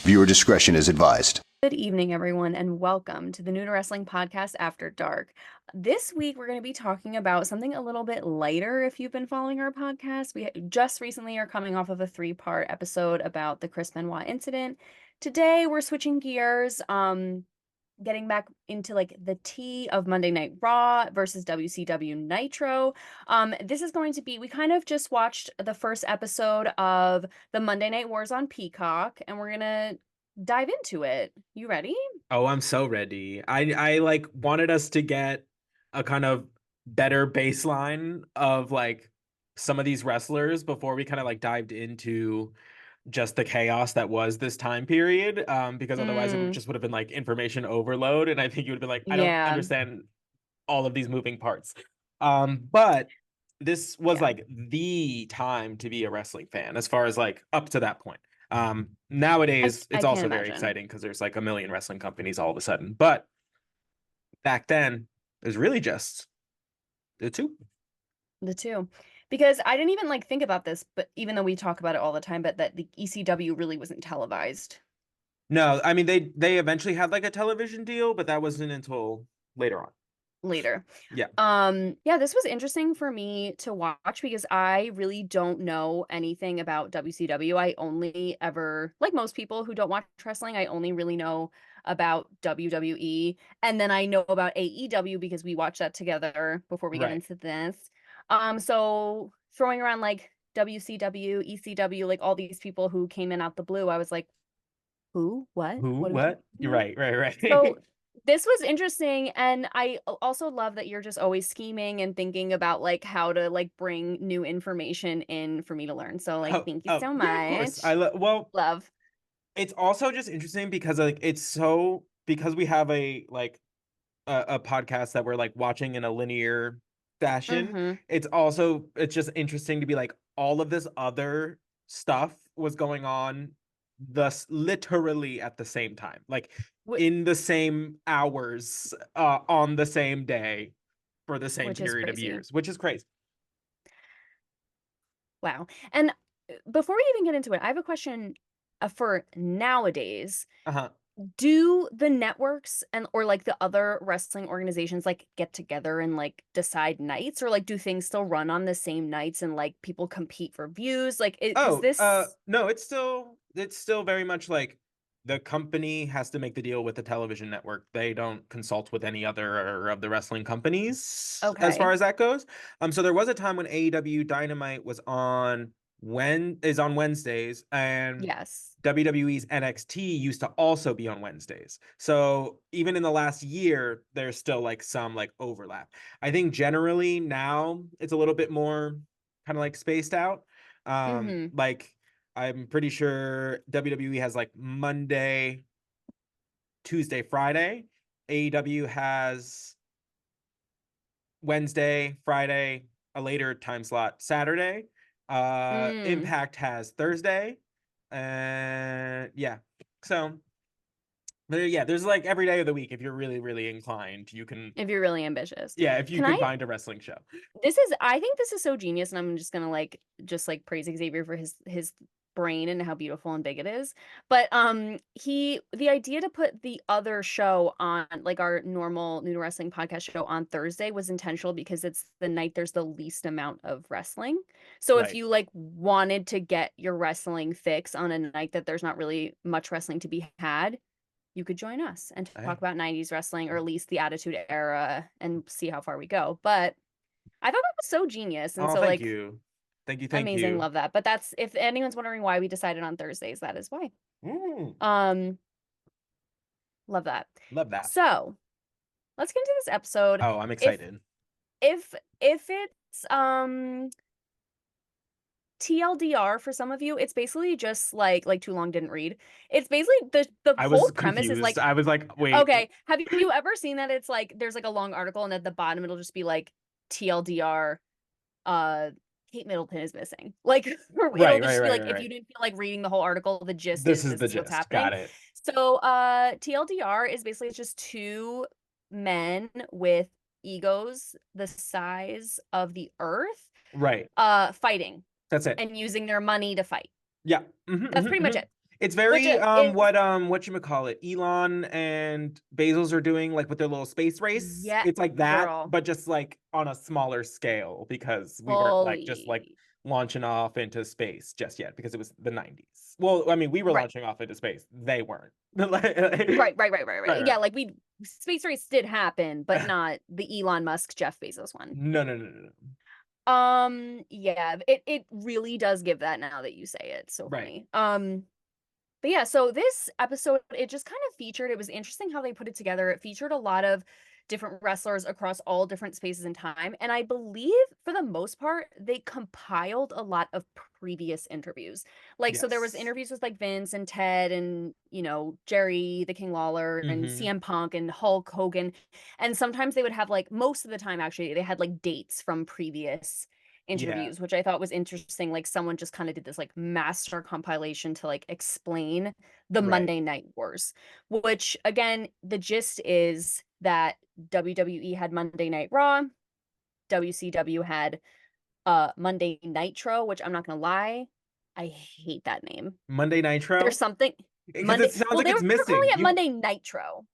Viewer discretion is advised. Good evening, everyone, and welcome to the New to Wrestling podcast After Dark. This week, we're going to be talking about something a little bit lighter. If you've been following our podcast, we just recently are coming off of a 3-part episode about the Chris Benoit incident. Today, we're switching gears, getting back into like the tea of Monday Night Raw versus WCW Nitro. This is going to be, we kind of just watched the first episode of the Monday Night Wars on Peacock, and we're gonna dive into it. You ready? Oh, I'm so ready. I like wanted us to get a kind of better baseline of like some of these wrestlers before we kind of like dived into just the chaos that was this time period. Because otherwise it just would have been like information overload, and I think you would have been like, I don't Yeah. understand all of these moving parts. But this was like the time to be a wrestling fan as far as like up to that point. Nowadays I it's can't also very imagine. exciting because there's like a million wrestling companies all of a sudden. But back then it was really just the two. The two. Because I didn't even like think about this, but even though we talk about it all the time, but that the ECW really wasn't televised No, I mean they eventually had like a television deal, but that wasn't until later on. later. Yeah. Yeah, this was interesting for me to watch because I really don't know anything about WCW. I only ever, like most people who don't watch wrestling, I only really know about WWE. And then I know about AEW because we watched that together before we get Right. into this. So throwing around like WCW, ECW, like all these people who came in out the blue, I was like, who? What? Who? What are we What? talking You're about? right. So this was interesting, and I also love that you're just always scheming and thinking about like how to like bring new information in for me to learn. So like thank you so Yeah, of course. much. Well, Love. it's also just interesting because like it's so because we have a like a podcast that we're like watching in a linear fashion. Mm-hmm. It's just interesting to be like all of this other stuff was going on thus literally at the same time, like in the same hours, on the same day for the same Which is period of crazy. years, which is crazy. Wow. And before we even get into it, I have a question for nowadays. Uh-huh. Do the networks and or like the other wrestling organizations like get together and like decide nights, or like do things still run on the same nights and like people compete for views? Like is this No, it's still very much like the company has to make the deal with the television network. They don't consult with any other of the wrestling companies as okay? far as that goes. So there was a time when AEW Dynamite is on Wednesdays, and Yes. WWE's NXT used to also be on Wednesdays. So even in the last year, there's still like some like overlap. I think generally now it's a little bit more kind of like spaced out. Mm-hmm. Like I'm pretty sure WWE has like Monday, Tuesday, Friday. AEW has Wednesday, Friday, a later time slot, Saturday. Mm. Impact has Thursday. And yeah. So there's like every day of the week if you're really, really inclined, you can If you're really ambitious. if you Can can I find a wrestling show. I think this is so genius, and I'm just gonna like just like praise Xavier for his brain and how beautiful and big it is. But the idea to put the other show on like our normal New to Wrestling podcast show on Thursday was intentional because it's the night there's the least amount of wrestling. So if Right. you like wanted to get your wrestling fix on a night that there's not really much wrestling to be had, you could join us and talk Hey. about 90s wrestling, or at least the Attitude Era, and see how far we go. But I thought that was so genius. And Oh, so thank like you. Thank amazing, you. love that. But that's, if anyone's wondering why we decided on Thursdays, that is why. Mm, Um, love that. love that. So let's get into this episode. Oh, I'm If excited. if it's TLDR for some of you, it's basically just like too long didn't read. It's basically the I whole was premise is confused. like, I was like, wait. okay, have you ever seen that it's like there's like a long article and at the bottom it'll just be like TLDR, uh Kate Middleton is missing. Like or it'll Right, just be like if right. you didn't feel like reading the whole article, the gist This is is this the is what's gist. happening. Got it. So TLDR is basically it's just two men with egos the size of the earth Right. fighting That's it. and using their money to fight. Yeah. That's pretty much it. It's which very is what you call it, Elon and Bezos are doing, like with their little space race. yeah, It's like that, girl, but just like on a smaller scale because we weren't like just like fully launching off into space just yet because it was the 90s. Well, I mean, we were right. launching off into space. They weren't. Right. Right. Yeah, like we space race did happen, but not the Elon Musk Jeff Bezos one. No, no, no, no, no. Yeah, it really does give that now that you say it. So Right. funny. But yeah, so this episode, it just kind of featured, it was interesting how they put it together. It featured a lot of different wrestlers across all different spaces and time. And I believe for the most part, they compiled a lot of previous interviews. Like, so there was Yes. interviews with like Vince and Ted and, Jerry, the King Lawler and Mm-hmm. CM Punk and Hulk Hogan. And sometimes they would have like, most of the time, actually, they had like dates from previous Yeah. interviews, which I thought was interesting. Like someone just kind of did this like master compilation to like explain the Right. Monday Night Wars, which again, the gist is that WWE had Monday Night Raw, WCW had Monday Nitro, which I'm not gonna lie, I hate that name. Monday There's Nitro? something Because it Monday, sounds well, like they it's were calling missing. it You Monday Nitro.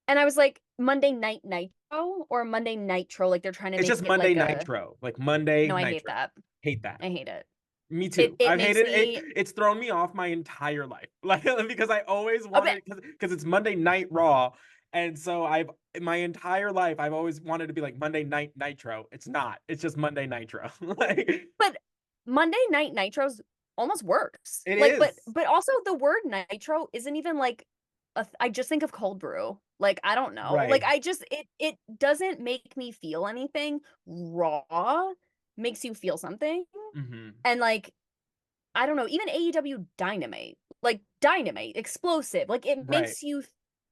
And I was like, Monday Night Nitro or Monday Nitro, like they're trying to It's make just it Monday like a Nitro. Like Monday no, I hate Nitro. that. Hate that. I hate it. Me It too. it I've makes hated it. me It's thrown me off my entire life. Like because I always a bit wanted because it's Monday Night Raw. And so I've my entire life I've always wanted to be like Monday Night Nitro. It's not. It's just Monday Nitro. Like but Monday Night Nitro's almost works. it Like, is. but also the word nitro isn't even like I just think of cold brew. Like, I don't know. Like, Right. I just it doesn't make me feel anything. Raw makes you feel something. Mm-hmm. And like, I don't know, even AEW Dynamite, like Dynamite, explosive, like it Right. makes you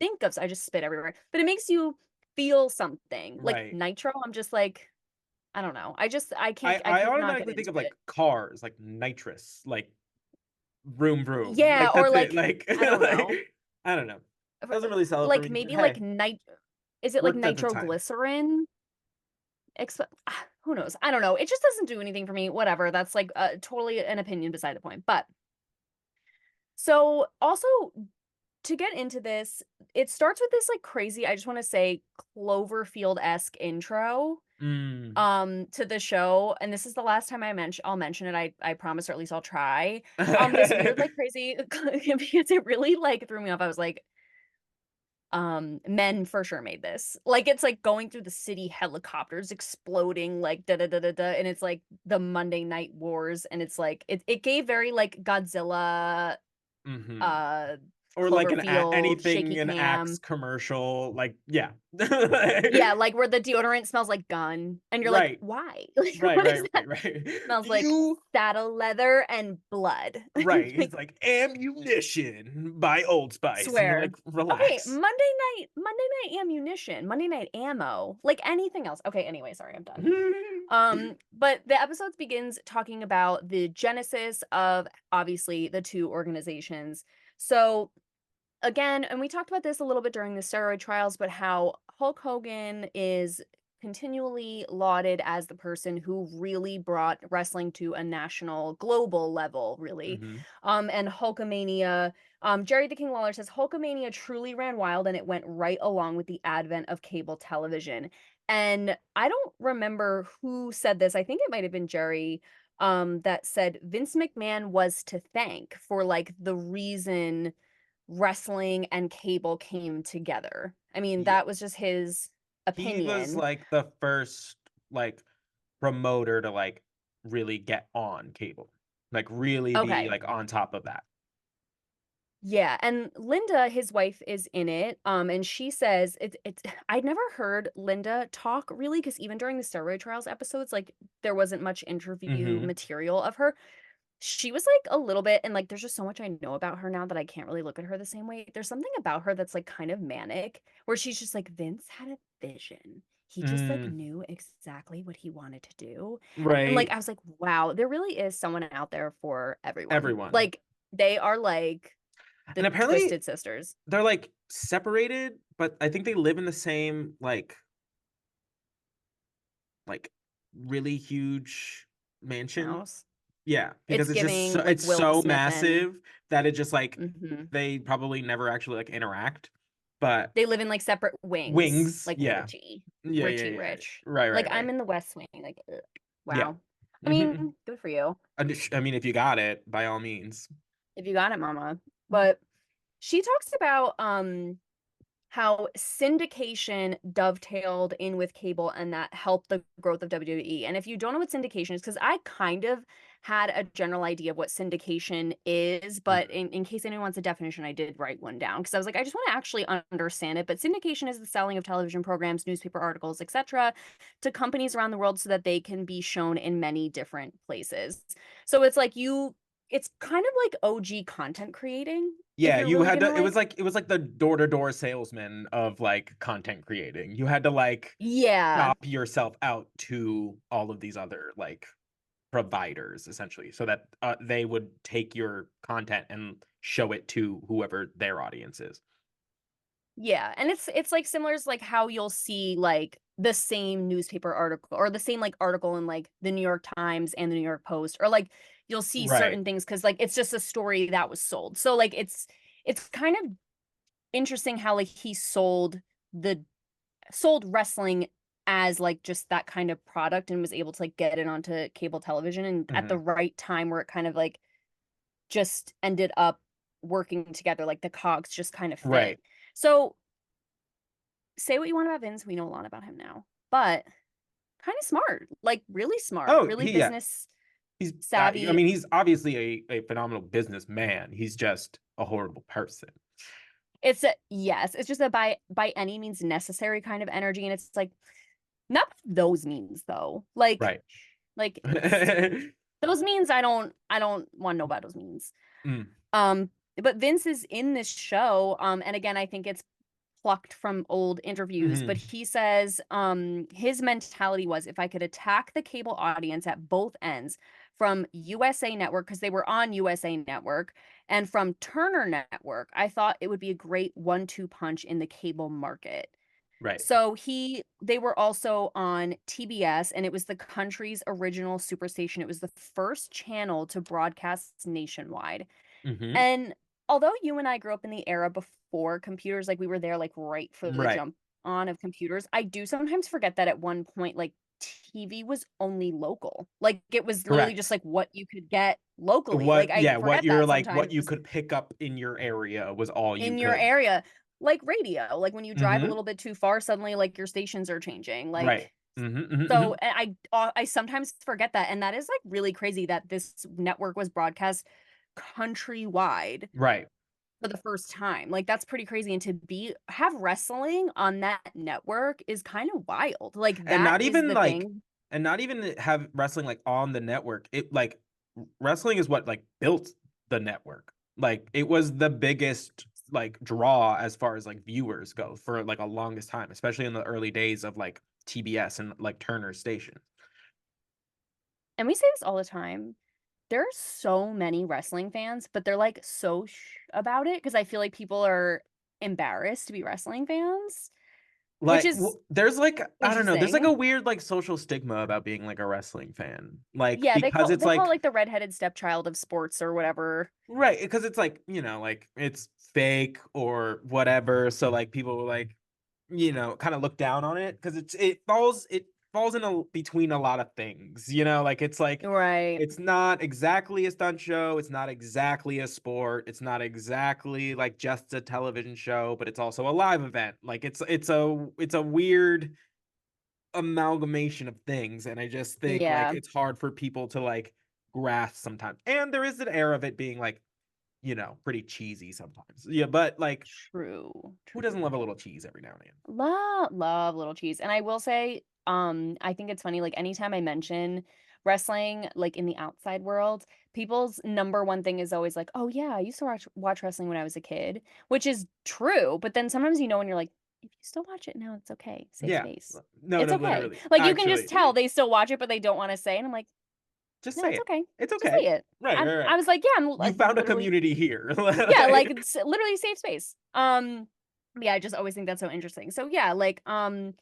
think of, I just spit everywhere, but it makes you feel something. Like Right. nitro, I'm just like, I don't know. I I could not get automatically think into of like it. cars, like nitrous, like vroom vroom. Yeah, Like or that's it. like Like I don't like know. I don't know. Doesn't really sell it for Like me. maybe like Hey, nit is it like worked at the time. nitroglycerin? Who knows? I don't know. It just doesn't do anything for me. Whatever. That's like totally an opinion beside the point. But so also to get into this, it starts with this like crazy, I just want to say Cloverfield-esque intro Mm. to the show, and this is the last time I'll mention it. I promise, or at least I'll try. This weird like crazy because it really like threw me off. I was like, men for sure made this. Like it's like going through the city, helicopters exploding, like da da da da da, and it's like the Monday Night Wars, and it's like it gave very like Godzilla, Hmm. uh, Or like Cloverfield, anything shaky an Axe cam. commercial, like yeah. Yeah, like where the deodorant smells like gun, and you're like, Right, why? Like, right, what right, is right, that? right. Smells like You saddle leather and blood. right. He's Like, like ammunition by Old Spice, and you're swear. like, Okay, relax. Monday night ammunition, Monday night ammo, like anything else. Okay, anyway, sorry, I'm done. But the episodes begins talking about the genesis of obviously the two organizations. So again, and we talked about this a little bit during the steroid trials, but how Hulk Hogan is continually lauded as the person who really brought wrestling to a national, global level, really. Hmm. And Hulk-a-mania, Jerry the King Lawler says Hulk-a-mania truly ran wild and it went right along with the advent of cable television. And I don't remember who said this. I think it might have been Jerry that said Vince McMahon was to thank for like the reason wrestling and cable came together. I mean, Yeah. that was just his He was opinion. like the first like promoter to like really get on cable. Like really be Okay. like on top of that. Yeah, and Linda, his wife, is in it. And she says it's I'd never heard Linda talk really because even during the steroid trials episodes, like there wasn't much interview Hmm. material of her. She was like a little bit, and like there's just so much I know about her now that I can't really look at her the same way. There's something about her that's like kind of manic, where she's just like Vince had a vision. He just like Mm, knew exactly what he wanted to do. And like right. I was like, wow, there really is someone out there for everyone. Everyone. Like they are like And the apparently Twisted Sisters they're like separated, but I think they live in the same like really huge mansion. house. Yeah, It's because giving like it's Will so Smith and massive that it just like Mhm. they probably never actually like interact. But They live in, like, separate wings, wings, like yeah. Yeah, yeah, Richie yeah. Rich. Right, Like, right, I'm right. in the West Wing, like, ugh. Yeah. Wow. I Mhm. mean, good for you, I mean, if you got it, by all means. if you got it, mama. But she talks about, how syndication dovetailed in with cable and that helped the growth of WWE. And if you don't know what syndication is, because I kind of had a general idea of what syndication is, but Mhm. in case anyone wants a definition, I did write one down because I was like, I just want to actually understand it. But syndication is the selling of television programs, newspaper articles, etc., to companies around the world so that they can be shown in many different places. So it's like it's kind of like OG content creating, if Yeah, you're you really had gonna to like, it was like the door-to-door salesman of like content creating. You had to like yeah. shop yourself out to all of these other like providers essentially so that they would take your content and show it to whoever their audience is. Yeah, and it's, like, similar to, like, how you'll see, like, the same newspaper article or the same, like, article in, like, the New York Times and the New York Post, or, like, you'll see Right. certain things because like, it's just a story that was sold. So, like, it's kind of interesting how, like, he sold wrestling as, like, just that kind of product and was able to, like, get it onto cable television and at the Mhm. right time where it kind of, like, just ended up working together, like, the cogs just kind of fit. Right. So say what you want about Vince, we know a lot about him now, but kinda smart, like, really smart, Oh, really he yeah. business He's I savvy. mean, he's obviously a phenomenal businessman. He's just a horrible person. It's a yes, it's just a by any means necessary kind of energy, and it's like, not by those means, though. Right. Like, it's those means I don't wanna know about those means. Mm. Um, but Vince is in this show, and again, I think it's plucked from old interviews, but Mhm. he says, his mentality was if I could attack the cable audience at both ends from USA Network, because they were on USA Network, and from Turner Network, I thought it would be a great 1-2 punch in the cable market. Right. So they were also on TBS, and it was the country's original superstation. It was the first channel to broadcast nationwide. Mhm. And although you and I grew up in the era before computers, like, we were there, like, right for the Right. jump on of computers, I do sometimes forget that at one point, like, TV was only local. Like, it was literally just, Correct. like, what you could get locally. Like, What I yeah, what forget you're that like what you sometimes could pick up in your area was all you in your could. area. Like radio, like, when you drive a Mhm. little bit too far, suddenly, like, your stations are changing, Right. like, Mhm, mhm, so mhm. and I sometimes forget that, and that is, like, really crazy that this network was broadcast countrywide Right. for the first time. Like, that's pretty crazy, and to have wrestling on that network is kinda wild. Like, And that not is even the like thing. and not even have wrestling like on the network. It like wrestling is what like built the network. Like it was the biggest like draw as far as like viewers go for like a longest time, especially in the early days of like TBS and like Turner station. And we say this all the time. There are so many wrestling fans, but they're, like, so about it because I feel like people are embarrassed to be wrestling fans, which Like is there's like I don't know, there's like interesting. a weird like social stigma about being like a wrestling fan. Like Yeah, because it's they call it, like like, the redheaded stepchild of sports or whatever. right, because it's like, like it's fake or whatever. So like people will like, kind of look down on it because it falls in between a lot of things, like it's like Right. it's not exactly a stunt show, it's not exactly a sport, it's not exactly like just a television show, but it's also a live event. Like it's a weird amalgamation of things, and I just think like Yeah. it's hard for people to like grasp sometimes. And there is an air of it being like pretty cheesy sometimes. Yeah, but like, True, who doesn't love a true. little cheese every now and again? Love little cheese, and I will say, I think it's funny, like, anytime I mention wrestling, like, in the outside world, people's number one thing is always like, "Oh, yeah, I used to watch wrestling when I was a kid," which is true, but then sometimes, when you're like, "If you still watch it now, it's okay, safe Yeah. space. No, It's no, okay." literally. Like, you can just Actually, tell they still watch it, but they don't wanna say, and I'm like, just "No, say it's it. okay. It's Just okay. say it." Right, right, I right. was like, "Yeah, I'm, You like, found a literally." community here. Yeah, like, Like, it's literally safe space. Yeah, I just always think that's so interesting. So, yeah, like, then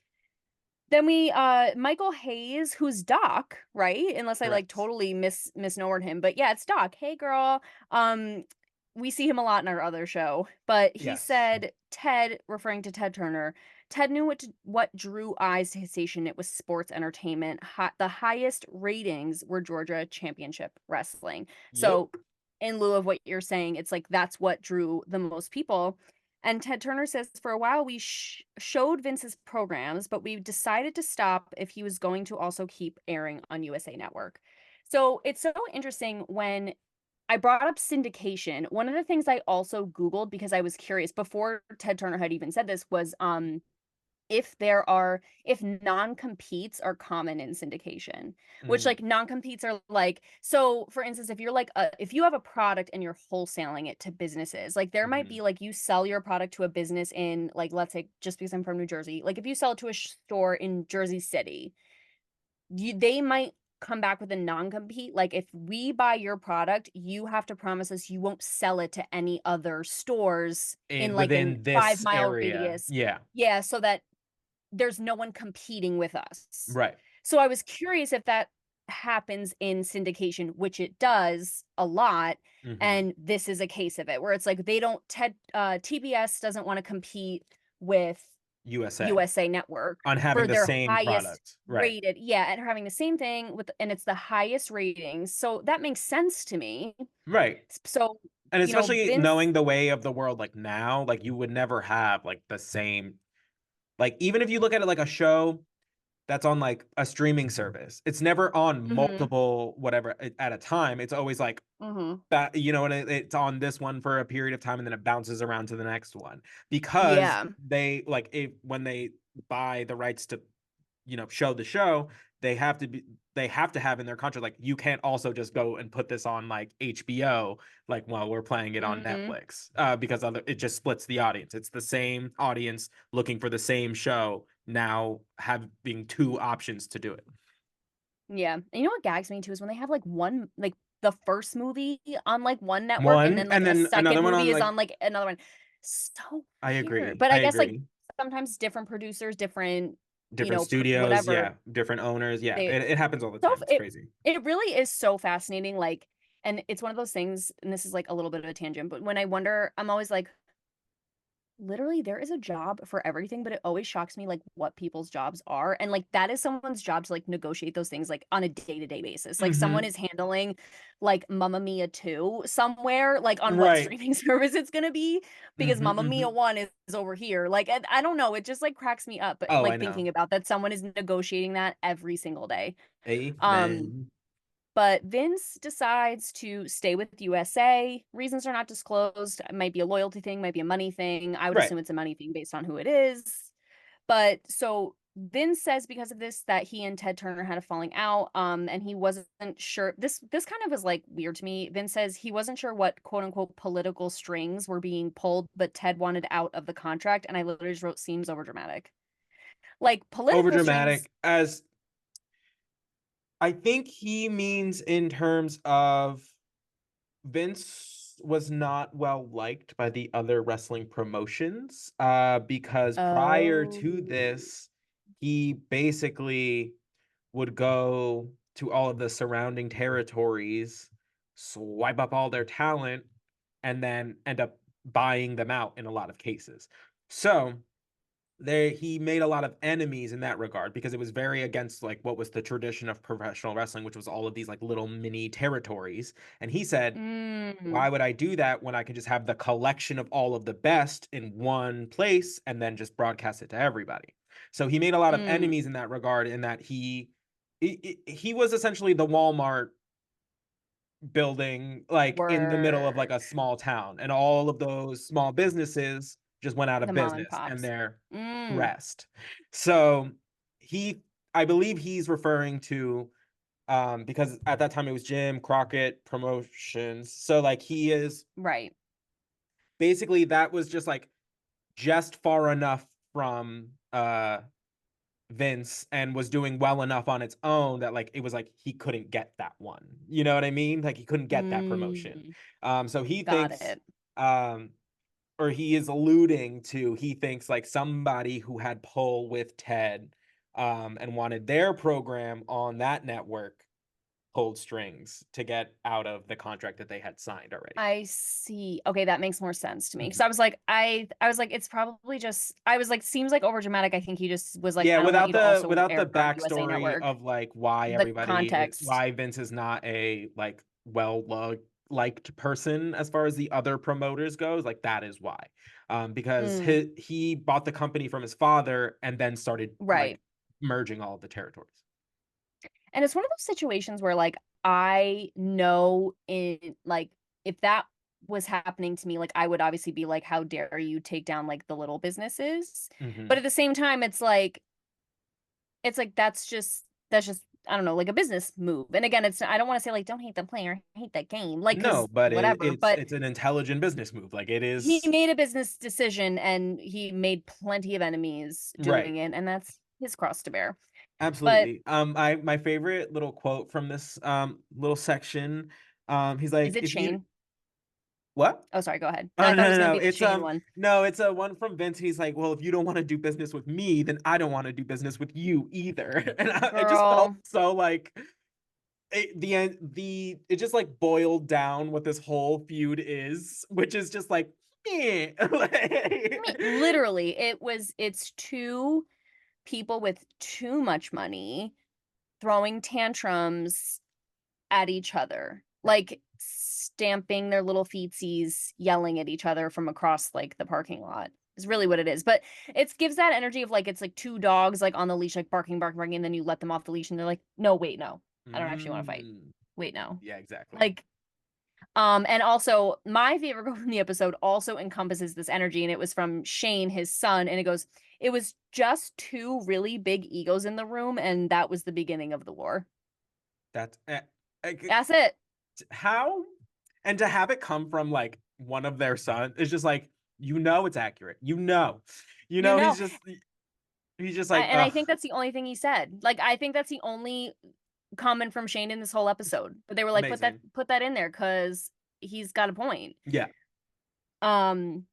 Michael Hayes, who's Doc, right? Unless I, like, correct. totally misnomered him, but yeah, it's Doc. "Hey, girl." Um, we see him a lot in our other show, but he Yes. said Ted, referring to Ted Turner, Ted knew what drew eyes to his station. It was sports entertainment. The highest ratings were Georgia Championship Wrestling. Yep. So, in lieu of what you're saying, it's like that's what drew the most people. And Ted Turner says for a while we showed Vince's programs, but we decided to stop if he was going to also keep airing on USA Network. So it's so interesting when I brought up syndication. One of the things I also Googled because I was curious before Ted Turner had even said this was if non-competes are common in syndication, which Mm, like non-competes are like, so for instance, if you're like if you have a product and you're wholesaling it to businesses, like there might mhm. be like you sell your product to a business in like let's say just because I'm from New Jersey, like if you sell it to a store in Jersey City, they might come back with a non-compete, like, "If we buy your product, you have to promise us you won't sell it to any other stores in, like, an Within this 5-mile area. radius." Yeah. Yeah, so that there's no one competing with us. Right. So I was curious if that happens in syndication, which it does a lot, Mhm. and this is a case of it, where it's like they don't TBS doesn't wanna compete with USA. USA Network On having for the their same highest product. Right. rated, yeah, and having the same thing with and it's the highest ratings, so that makes sense to me. Right. So, And especially Vince. knowing the way of the world like now, like you would never have like the same, like even if you look at it like a show that's on like a streaming service, it's never on Mhm, multiple whatever at a time. It's always like mhm. that, and it's on this one for a period of time and then it bounces around to the next one because Yeah, they like when they buy the rights to show the show, they have to be they have to have in their contract like you can't also just go and put this on like HBO like while we're playing it on mhm. Netflix, because it just splits the audience. It's the same audience looking for the same show now having two options to do it. Yeah, and you know what gags me too is when they have, like, the first movie on, like, one network and One then, like, and a then another second one movie on is like on, like, another one. So I weird, agree. but I I guess, like, agree. sometimes different producers, different, Different studios, whatever, yeah, different owners, yeah. they It happens all the so time. It's crazy. it really is so fascinating, like and it's one of those things, and this is, like, a little bit of a tangent, but when I wonder, I'm always like, literally, there is a job for everything, but it always shocks me, like, what people's jobs are, and, like, that is someone's job to, like, negotiate those things, like, on a day-to-day basis. Like, someone Mhm. is handling, like, Mamma Mia 2 somewhere, like, on what Right. streaming service it's gonna be, because Mhm, Mamma Mia mhm. 1 is over here. Like, and I don't know, it just, like, cracks me up, but, Oh, I like, know. thinking about that someone is negotiating that every single day. Um Amen. but Vince decides to stay with USA. Reasons are not disclosed. It might be a loyalty thing, might be a money thing. I would Right. assume it's a money thing based on who it is. But so Vince says because of this that he and Ted Turner had a falling out, and he wasn't sure. This kind of was like weird to me. Vince says he wasn't sure what quote unquote political strings were being pulled, but Ted wanted out of the contract, and I literally just wrote seems overdramatic. Like political strings. Overdramatic as I think he means in terms of Vince was not well liked by the other wrestling promotions, because prior to Oh. this, he basically would go to all of the surrounding territories, swipe up all their talent, and then end up buying them out in a lot of cases. So there he made a lot of enemies in that regard because it was very against like what was the tradition of professional wrestling, which was all of these like little mini territories. And he said, Mm, why would I do that when I can just have the collection of all of the best in one place and then just broadcast it to everybody? So he made a lot of mm. enemies in that regard, in that he was essentially the Walmart building like in the middle of like a Work. small town, and all of those small businesses just went out The of mom and business and pops. they're Mm, rest. So he I believe he's referring to, because at that time it was Jim Crockett Promotions. So like he is right. basically, that was just far enough from Vince and was doing well enough on its own that like it was like he couldn't get that one. You know what I mean? Like he couldn't get that promotion. Mm, So he got thinks, it. um or he is alluding to, he thinks like somebody who had pull with Ted, and wanted their program on that network, pulled strings to get out of the contract that they had signed already. I see. Okay, that makes more sense to me. Mhm. So I was like, it's probably just I was like, seems like overdramatic. I think he just was like, Yeah, I don't want you to also without the air it on USA backstory Network. of like why The context. why Vince is not a like liked person as far as the other promoters goes, like that is why. Because Mm, he bought the company from his father and then started right. like merging all of the territories. And it's one of those situations where like I know in like if that was happening to me, like I would obviously be like, how dare you take down like the little businesses? But Hmm. at the same time, it's like that's just I don't know, like a business move. And again, it's I don't want to say like don't hate the player, hate that game, like No, because but whatever. But it's an intelligent business move. Like it he is made a business decision and he made plenty of enemies right. doing it, and that's his cross to bear. But Absolutely. I my favorite little quote from this little section, he's is like, it if you Shane? what? Oh, sorry, go ahead. No, Oh I thought it was no, gonna no, no. be the It's Shane one. no, it's a one from Vince. He's like, well, if you don't want to do business with me, then I don't want to do business with you either. And I just felt Girl, so like the end it just like boiled down what this whole feud is, which is just like eh. I mean, literally, it's two people with too much money throwing tantrums at each other, Right. like stamping their little feetsies, yelling at each other from across like the parking lot. Is really what it is. But it gives that energy of like it's like two dogs like on the leash, like barking, barking, barking, and then you let them off the leash and they're like, no, wait, no. I don't actually want to fight. Mm, Wait, no. yeah, exactly. Like and also my favorite quote from the episode also encompasses this energy, and it was from Shane, his son, and it goes, "It was just two really big egos in the room, and that was the beginning of the war." That's That's it. how and to have it come from like one of their sons is just like it's accurate. You know, he's just like and I ugh, think that's the only thing he said. Like, I think that's the only comment from Shane in this whole episode. But they were like, amazing. put that in there because he's got a point. Yeah, Um,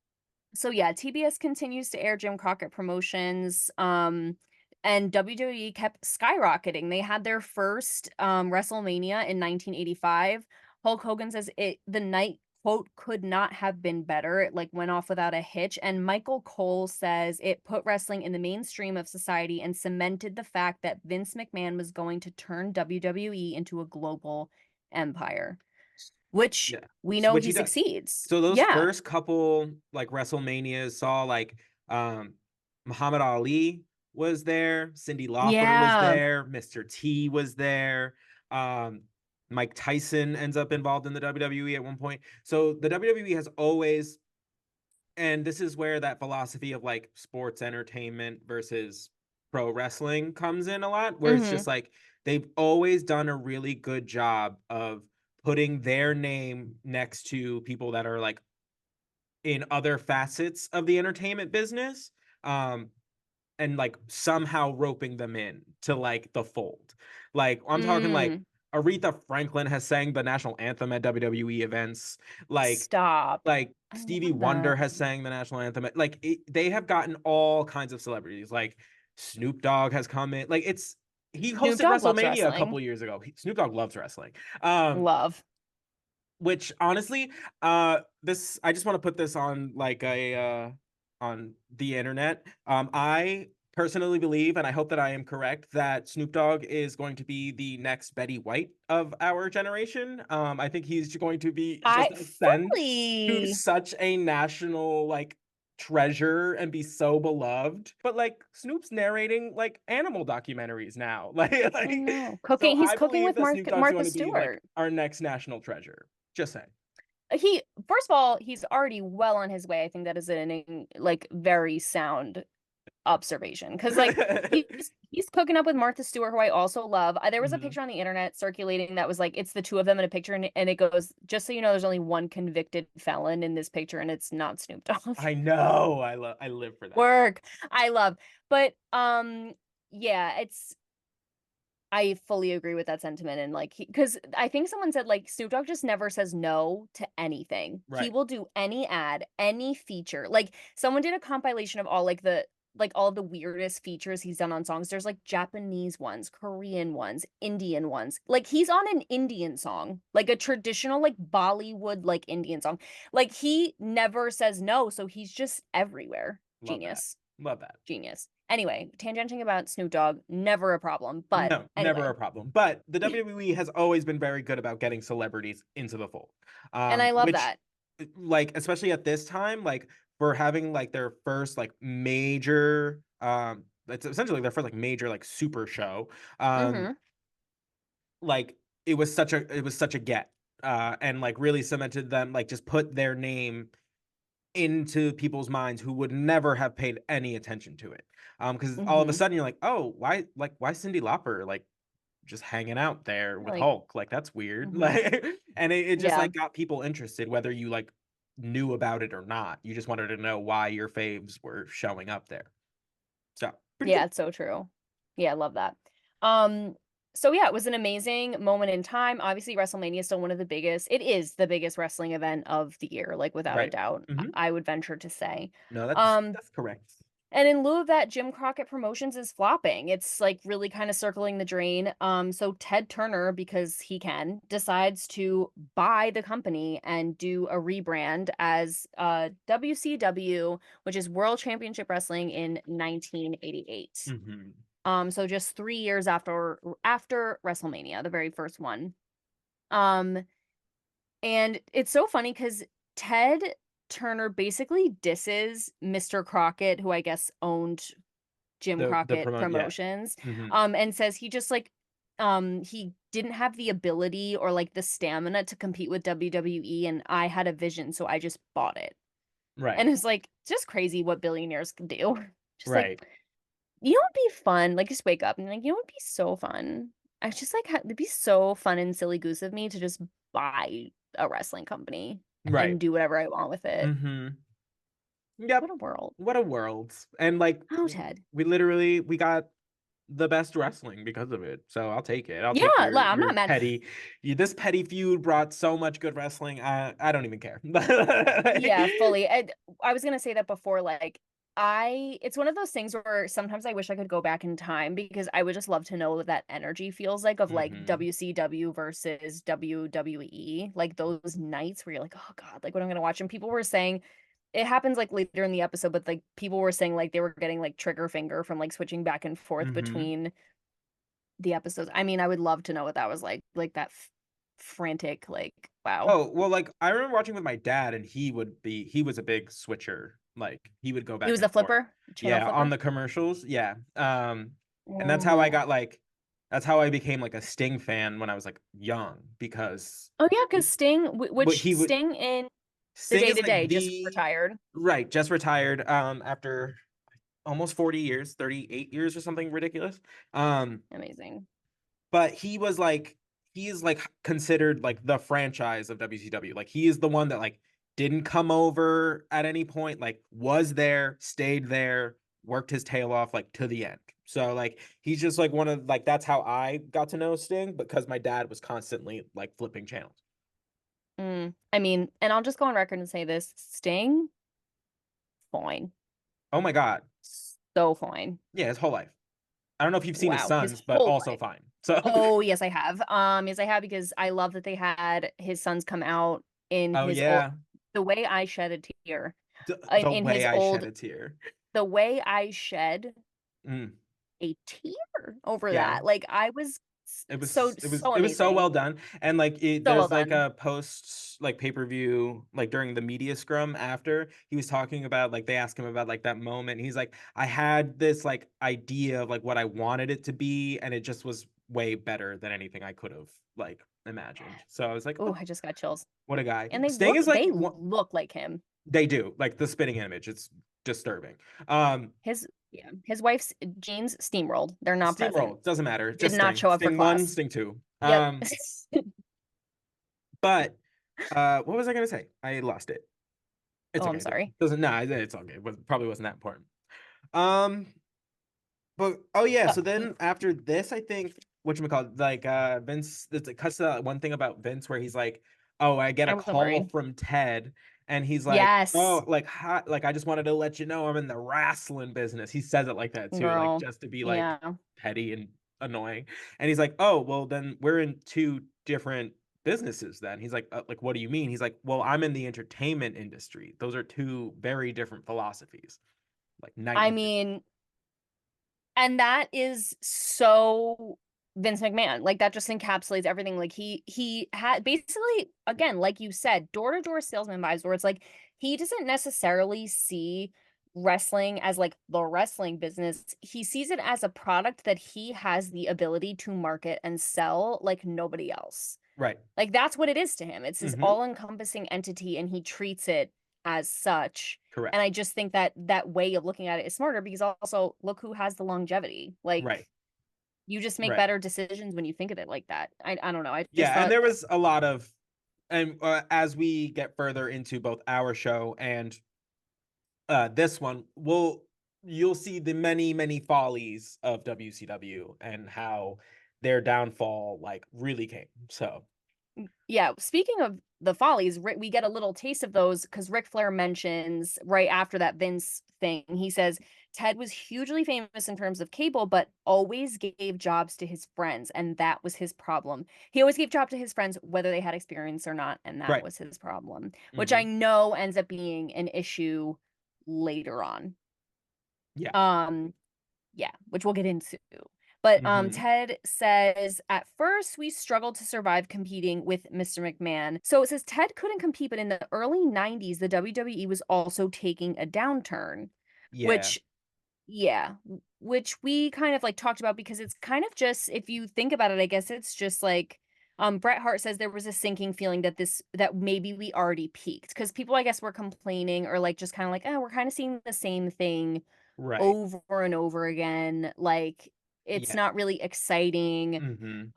So yeah, TBS continues to air Jim Crockett promotions. And WWE kept skyrocketing. They had their first Wrestlemania in 1985. Hulk Hogan says it the night quote could not have been better. It like went off without a hitch. And Michael Cole says it put wrestling in the mainstream of society and cemented the fact that Vince McMahon was going to turn WWE into a global empire, which yeah. we know Which he he does. succeeds. So those Yeah. first couple like WrestleManias saw like Muhammad Ali was there, Cindy Lauper was Yeah. there, Mr. T was there. Um Mike Tyson ends up involved in the WWE at one point. So the WWE has always, and this is where that philosophy of like sports entertainment versus pro wrestling comes in a lot, where it's just Mhm. like they've always done a really good job of putting their name next to people that are like in other facets of the entertainment business, um and like somehow roping them in to like the fold. Like I'm talking like Mm, Aretha Franklin has sang the national anthem at WWE events. Like stop. like I Stevie love Wonder that. has sang the national anthem. They have gotten all kinds of celebrities. Like Snoop Dogg has come in. Like he Snoop hosted Dogg loves WrestleMania a wrestling. couple years ago. Snoop Dogg loves wrestling. Um, Love. which honestly, this I just want to put this on like a on the internet. I personally believe, and I hope that I am correct, that Snoop Dogg is going to be the next Betty White of our generation. I think he's going to be I just ascend to fully such a national like treasure and be so beloved. But like Snoop's narrating like animal documentaries now. I know. So Cooking he's I cooking believe with that Snoop Dogg's Martha going to be like Stewart. our next national treasure. Just saying. He first of all, he's already well on his way. I think that is like very sound observation because like he's cooking up with Martha Stewart, who I also love. There was a Mhm. picture on the internet circulating that was like it's the two of them in a picture, and it goes, just so you know, there's only one convicted felon in this picture, and it's not Snoop Dogg. I know. I live for that. Work. I love. But yeah, it's I fully agree with that sentiment, and like because I think someone said like Snoop Dogg just never says no to anything. He Right. will do any ad, any feature. Like someone did a compilation of all like like all the weirdest features he's done on songs. There's like Japanese ones, Korean ones, Indian ones. Like he's on an Indian song, like a traditional like Bollywood like Indian song. Like he never says no, so he's just everywhere. Love that. Genius. Love that. Genius. Anyway, tangenting about Snoop Dogg, never a problem. But No, never anyway, a problem. But the WWE has always been very good about getting celebrities into the fold. and I love Which that. like especially at this time, like for having like their first like major it's essentially their first like major like super show. Um Mm-hmm. like it was such a get. And like really cemented them, like just put their name into people's minds who would never have paid any attention to it. Because all of a Mm-hmm. sudden you're like, oh, why Cindy Lauper like just hanging out there with Like, Hulk? Like that's weird. mm-hmm. Like, and it just Yeah. like got people interested, whether you like knew about it or not. You just wanted to know why your faves were showing up there. So pretty Yeah, cool. it's so true. Yeah, I love that. Um, so yeah, it was an amazing moment in time. Obviously, WrestleMania is still one of the biggest. It is the biggest wrestling event of the year, like without a Right. doubt. Hmm. I would venture to say. No, Um, that's correct. and in lieu of that, Jim Crockett Promotions is flopping. It's like really kind of circling the drain. So Ted Turner, because he can, decides to buy the company and do a rebrand as WCW, which is World Championship Wrestling in 1988. Hmm. So just 3 years after WrestleMania, the very first one. Um, and it's so funny because Ted Turner basically disses Mr. Crockett, who I guess owned Jim The Crockett promote, yeah. Promotions, Hmm. and says he just like he didn't have the ability or like the stamina to compete with WWE, and I had a vision, so I just bought it. And Right. it's like just crazy what billionaires can do. Just like, Right. you know, it'd be fun. Like, just wake up and like, you know, it'd be so fun. I just like, it'd be so fun and silly goose of me to just buy a wrestling company Right. and do whatever I want with it. Hmm. Yep. What a world. What a world. And like Oh, Ted. we got the best wrestling because of it. So I'll take it. I'll Yeah, take like, I'm your not mad. petty this petty feud brought so much good wrestling. I don't even care. Yeah, fully. I was gonna say that before, like, it's one of those things where sometimes I wish I could go back in time because I would just love to know what that energy feels like of like Hmm. WCW versus WWE, like those nights where you're like, oh God, like what I'm gonna watch. And people were saying it happens like later in the episode, but like people were saying like they were getting like trigger finger from like switching back and forth Hmm. between the episodes. I mean, I would love to know what that was like that frantic, like, wow. Oh, well, like I remember watching with my dad and he was a big switcher. Like he would go He back was and a forth. flipper, channel Yeah, on flipper. the commercials. Yeah. And that's how I Mm. got like that's how I became like a Sting fan when I was like young because Oh yeah, because Sting, what which he would Sting in the Sting day is to like day just the retired. right, just retired after almost 40 years, 38 years or something ridiculous. Um Amazing. but he is like considered like the franchise of WCW. Like he is the one that like didn't come over at any point, like was there, stayed there, worked his tail off like to the end. So like he's just like one of like that's how I got to know Sting because my dad was constantly like flipping channels. I mean, and I'll just go on record and say this, Sting, fine. Oh my God. So fine. Yeah, his whole life. I don't know if you've seen his Wow, his sons, but whole also life. fine. So Oh, yes, I have. Yes, I have because I love that they had his sons come out in oh his old yeah. the way I shed a tear The in way his I shed old a tear. the way I shed Mm, a tear over yeah. that. Like I was so It was so amazing. well done. And like So well there's like done. a post like pay-per-view like during the media scrum after he was talking about like they asked him about like that moment. And he's like, I had this like idea of like what I wanted it to be, and it just was way better than anything I could have like imagined. So I was like, Oh, oh, I just got chills. what a guy. And Sting is like they what look like him. they do, like the spitting image. It's disturbing. Um His wife's jeans steamrolled. They're not present. Steamroll, doesn't matter. Did Just not Sting. show up for Sting one, class. Sting two. Yep. But what was I gonna say? I lost it. It's Oh, I'm okay. sorry. Doesn't no, it's okay. Probably wasn't that important. Um, but oh yeah, Uh, so then after this, I think whatchamacallit, like Vince it cuts to that one thing about Vince where he's like, oh, I get I a wasn't call worried. from Ted, And he's like, Yes. "Oh, like, hi, like I just wanted to let you know I'm in the wrestling business." He says it like that too, like Girl. just to be like Yeah. petty and annoying. And he's like, "Oh, well then we're in two different businesses then." He's like, what do you mean?" He's like, "Well, I'm in the entertainment industry. Those are two very different philosophies, like night I and day." mean, and that is so Vince McMahon. Like that just encapsulates everything. Like he had basically, again, like you said, door-to-door salesman vibes where it's like he doesn't necessarily see wrestling as like the wrestling business. He sees it as a product that he has the ability to market and sell like nobody else. Right. Like that's what it is to him. It's his Mm-hmm. all-encompassing entity and he treats it as such. And Correct. I just think that that way of looking at it is smarter because also look who has the longevity. Right. Like you just make Right. better decisions when you think of it like that. I don't know. I just Yeah, and thought there was a lot of, and as we get further into both our show and this one, you'll see the many follies of WCW and how their downfall like really came. So yeah, speaking of the Follies, we get a little taste of those because Ric Flair mentions right after that Vince thing. He says Ted was hugely famous in terms of cable, but always gave jobs to his friends, and that was his problem. He always gave job to his friends, whether they had experience or not, and that right. was his problem, which I Hmm. know ends up being an issue later on. Yeah. Um, yeah, which we'll get into. But Hmm. Ted says, at first we struggled to survive competing with Mr. McMahon. So it says Ted couldn't compete, but in the early 90s, the WWE was also taking a downturn, Yeah. which, yeah, which we kind of like talked about because it's kind of just, if you think about it, I guess it's just like, Bret Hart says there was a sinking feeling that that maybe we already peaked because people, I guess, were complaining or like just kind of like, oh, we're kind of seeing the same thing Right. over and over again. Like it's Yeah. not really exciting.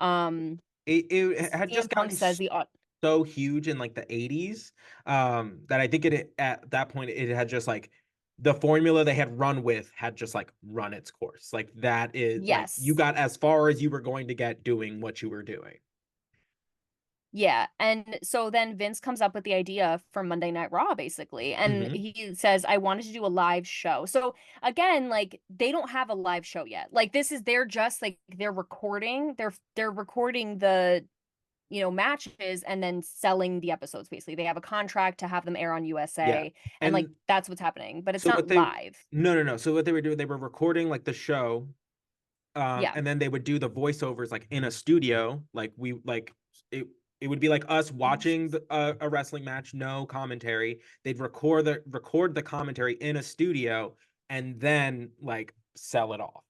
Hmm. Um It had CM just Punk gotten says the so huge in like the 80s, that I think it at that point it had just like the formula they had run with had just like run its course. Like that is like you yes. got as far as you were going to get doing what you were doing. Yeah. And so then Vince comes up with the idea for Monday Night Raw, basically. And Hmm. he says, I wanted to do a live show. So again, like they don't have a live show yet. Like this is they're just like they're recording the matches and then selling the episodes basically. They have a contract to have them air on Yeah. USA and like And that's what's happening, but it's so not what they live. no. So what they were doing, they were recording like the show, Yeah. and then they would do the voiceovers like in a studio, like we like it. It would be like us watching a wrestling match, no commentary. They'd record the commentary in a studio and then like sell it off.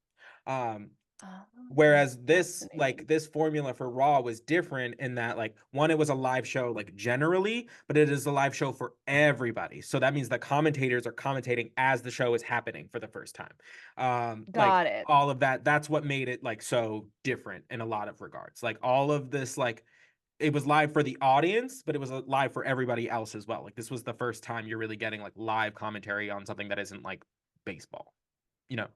Um, Oh, Whereas fascinating. this formula for Raw was different in that like one, it was a live show like generally, but it is a live show for everybody. So that means the commentators are commentating as the show is happening for the first time. Like Got it. all of that, that's what made it like so different in a lot of regards. Like all of this, like it was live for the audience, but it was live for everybody else as well. Like this was the first time you're really getting like live commentary on something that isn't like baseball, you know?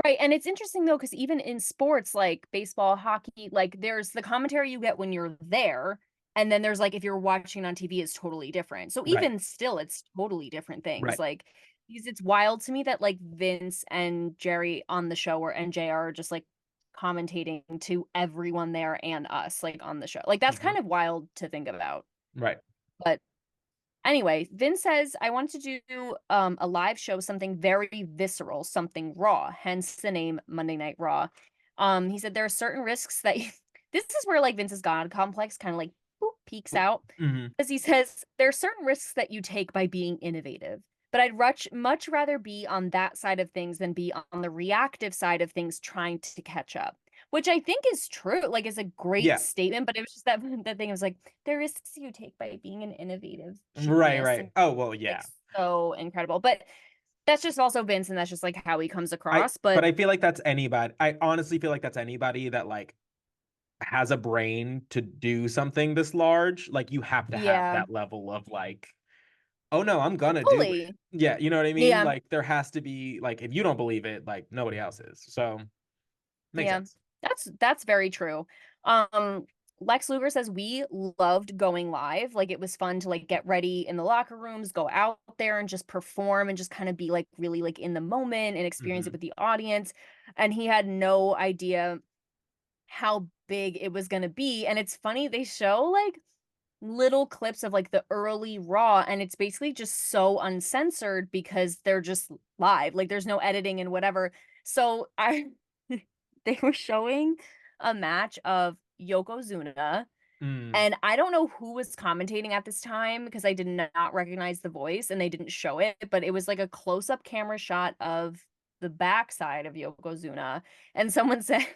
Right, and it's interesting though, because even in sports like baseball, hockey, like there's the commentary you get when you're there, and then there's like if you're watching on TV, it's totally different. So Right, even still, it's totally different things. right. Like because it's wild to me that like Vince and Jerry on the show or NJR are just like commentating to everyone there and us like on the show. Like that's Hmm. kind of wild to think about. Right. But anyway, Vin says, I want to do a live show, something very visceral, something raw, hence the name Monday Night Raw. He said there are certain risks that this is where like Vince's God complex kind of like boop, peeks out. Hmm. Because he says there are certain risks that you take by being innovative. But I'd much rather be on that side of things than be on the reactive side of things trying to catch up. Which I think is true, like is a great Yeah. statement, but it was just that that thing. I was like, the risks you take by being an innovative Right, genius and right. Oh, well, like yeah. so incredible. But that's just also Vince, and that's just like how he comes across. But But I feel like that's anybody. I honestly feel like that's anybody that like has a brain to do something this large. Like you have to have yeah, that level of like, oh no, I'm gonna do it. fully, Yeah, you know what I mean? yeah, Like there has to be like if you don't believe it, like nobody else is. So makes yeah. sense. That's very true. Um, Lex Luger says, "We loved going live. Like, it was fun to, like, get ready in the locker rooms, go out there and just perform and just kinda be, like, really, like, in the moment and experience it Mhm. with the audience." And he had no idea how big it was gonna be, and it's funny, they show, like, little clips of, like, the early Raw, and it's basically just so uncensored because they're just live, like, there's no editing and whatever. So I they were showing a match of Yokozuna, Mm. and I don't know who was commentating at this time because I did not recognize the voice and they didn't show it, but it was like a close-up camera shot of the backside of Yokozuna, and someone said,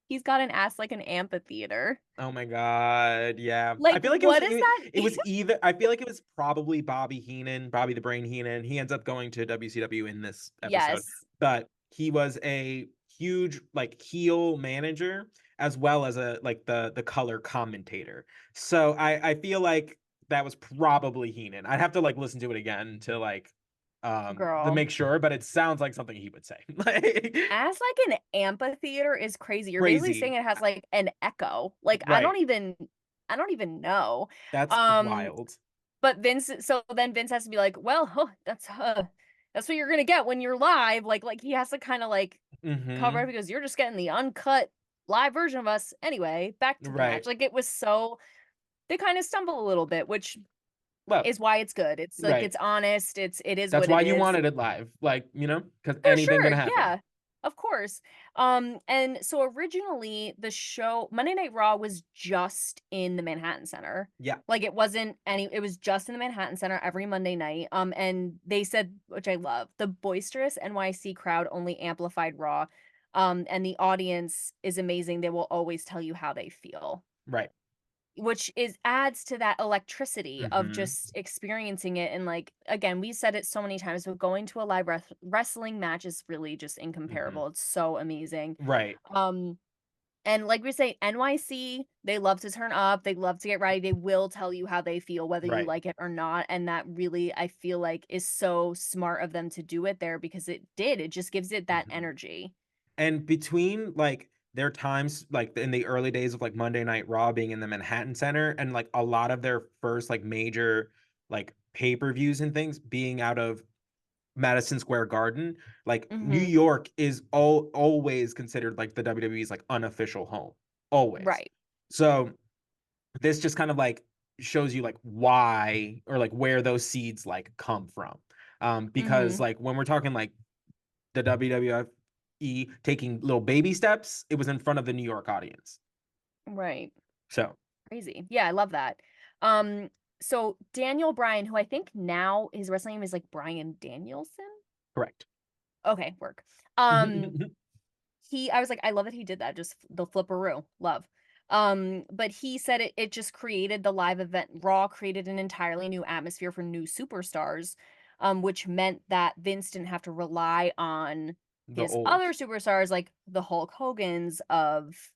"He's got an ass like an amphitheater." Oh my god, yeah. I Like, feel like what is that? it was either I feel like it was probably Bobby Heenan, Bobby the Brain Heenan. He ends up going to WCW in this episode, Yes, but he was a huge like heel manager as well as a like the color commentator. So I feel like that was probably Heenan. I'd have to like listen to it again to girl. make sure, but it sounds like something he would say. Like Ass like an amphitheater is crazy. You're basically saying crazy. it has, like, an echo. Like, Right. I don't even know. That's Um, wild. but Vince so then Vince has to be like, "Well, huh, that's what you're gonna get when you're live." Like, he has to kinda, like, cover it Mhm. because you're just getting the uncut live version of us. Anyway, back to the match. Right. Like, it was so they kinda stumble a little bit, which Well, is why it's good. It's, like, right. it's honest, it is That's what it why you is. wanted it live, like, because For anything sure, gonna happen. yeah. Of course. And so originally the show Monday Night Raw was just in the Manhattan Center. Yeah. Like it was just in the Manhattan Center every Monday night. And they said, which I love, the boisterous NYC crowd only amplified Raw. And the audience is amazing. They will always tell you how they feel. Right. Which is adds to that electricity of Mhm. just experiencing it, and, like, again, we said it so many times, but going to a live wrestling match is really just Mhm. incomparable, it's so amazing. Right. Um, and like we say, NYC, they love to turn up, they love to get ready, they will tell you how they feel whether you Right. like it or not, and that really, I feel like, is so smart of them to do it there because it just gives it that Mhm. energy. And between, like, their times, like, in the early days of, like, Monday Night Raw being in the Manhattan Center and, like, a lot of their first, like, major, like, pay-per-views and things being out of Madison Square Garden, like, New Mhm. York is always considered, like, the WWE's, like, unofficial home. Always. Right. So this just kind of like shows you like why or like where those seeds like come from. Because Mhm. like when we're talking like the WWE taking little baby steps, it was in front of the New York audience. Right. So Crazy. Yeah, I love that. Um, so Daniel Bryan, who I think now his wrestling name is like Bryan Danielson. correct. Okay, work. Um, I was like, I love that he did that. Just the flipperoo, love. But he said it just created the live event. Raw created an entirely new atmosphere for new superstars, which meant that Vince didn't have to rely on The his old. other superstars like the Hulk Hogan's of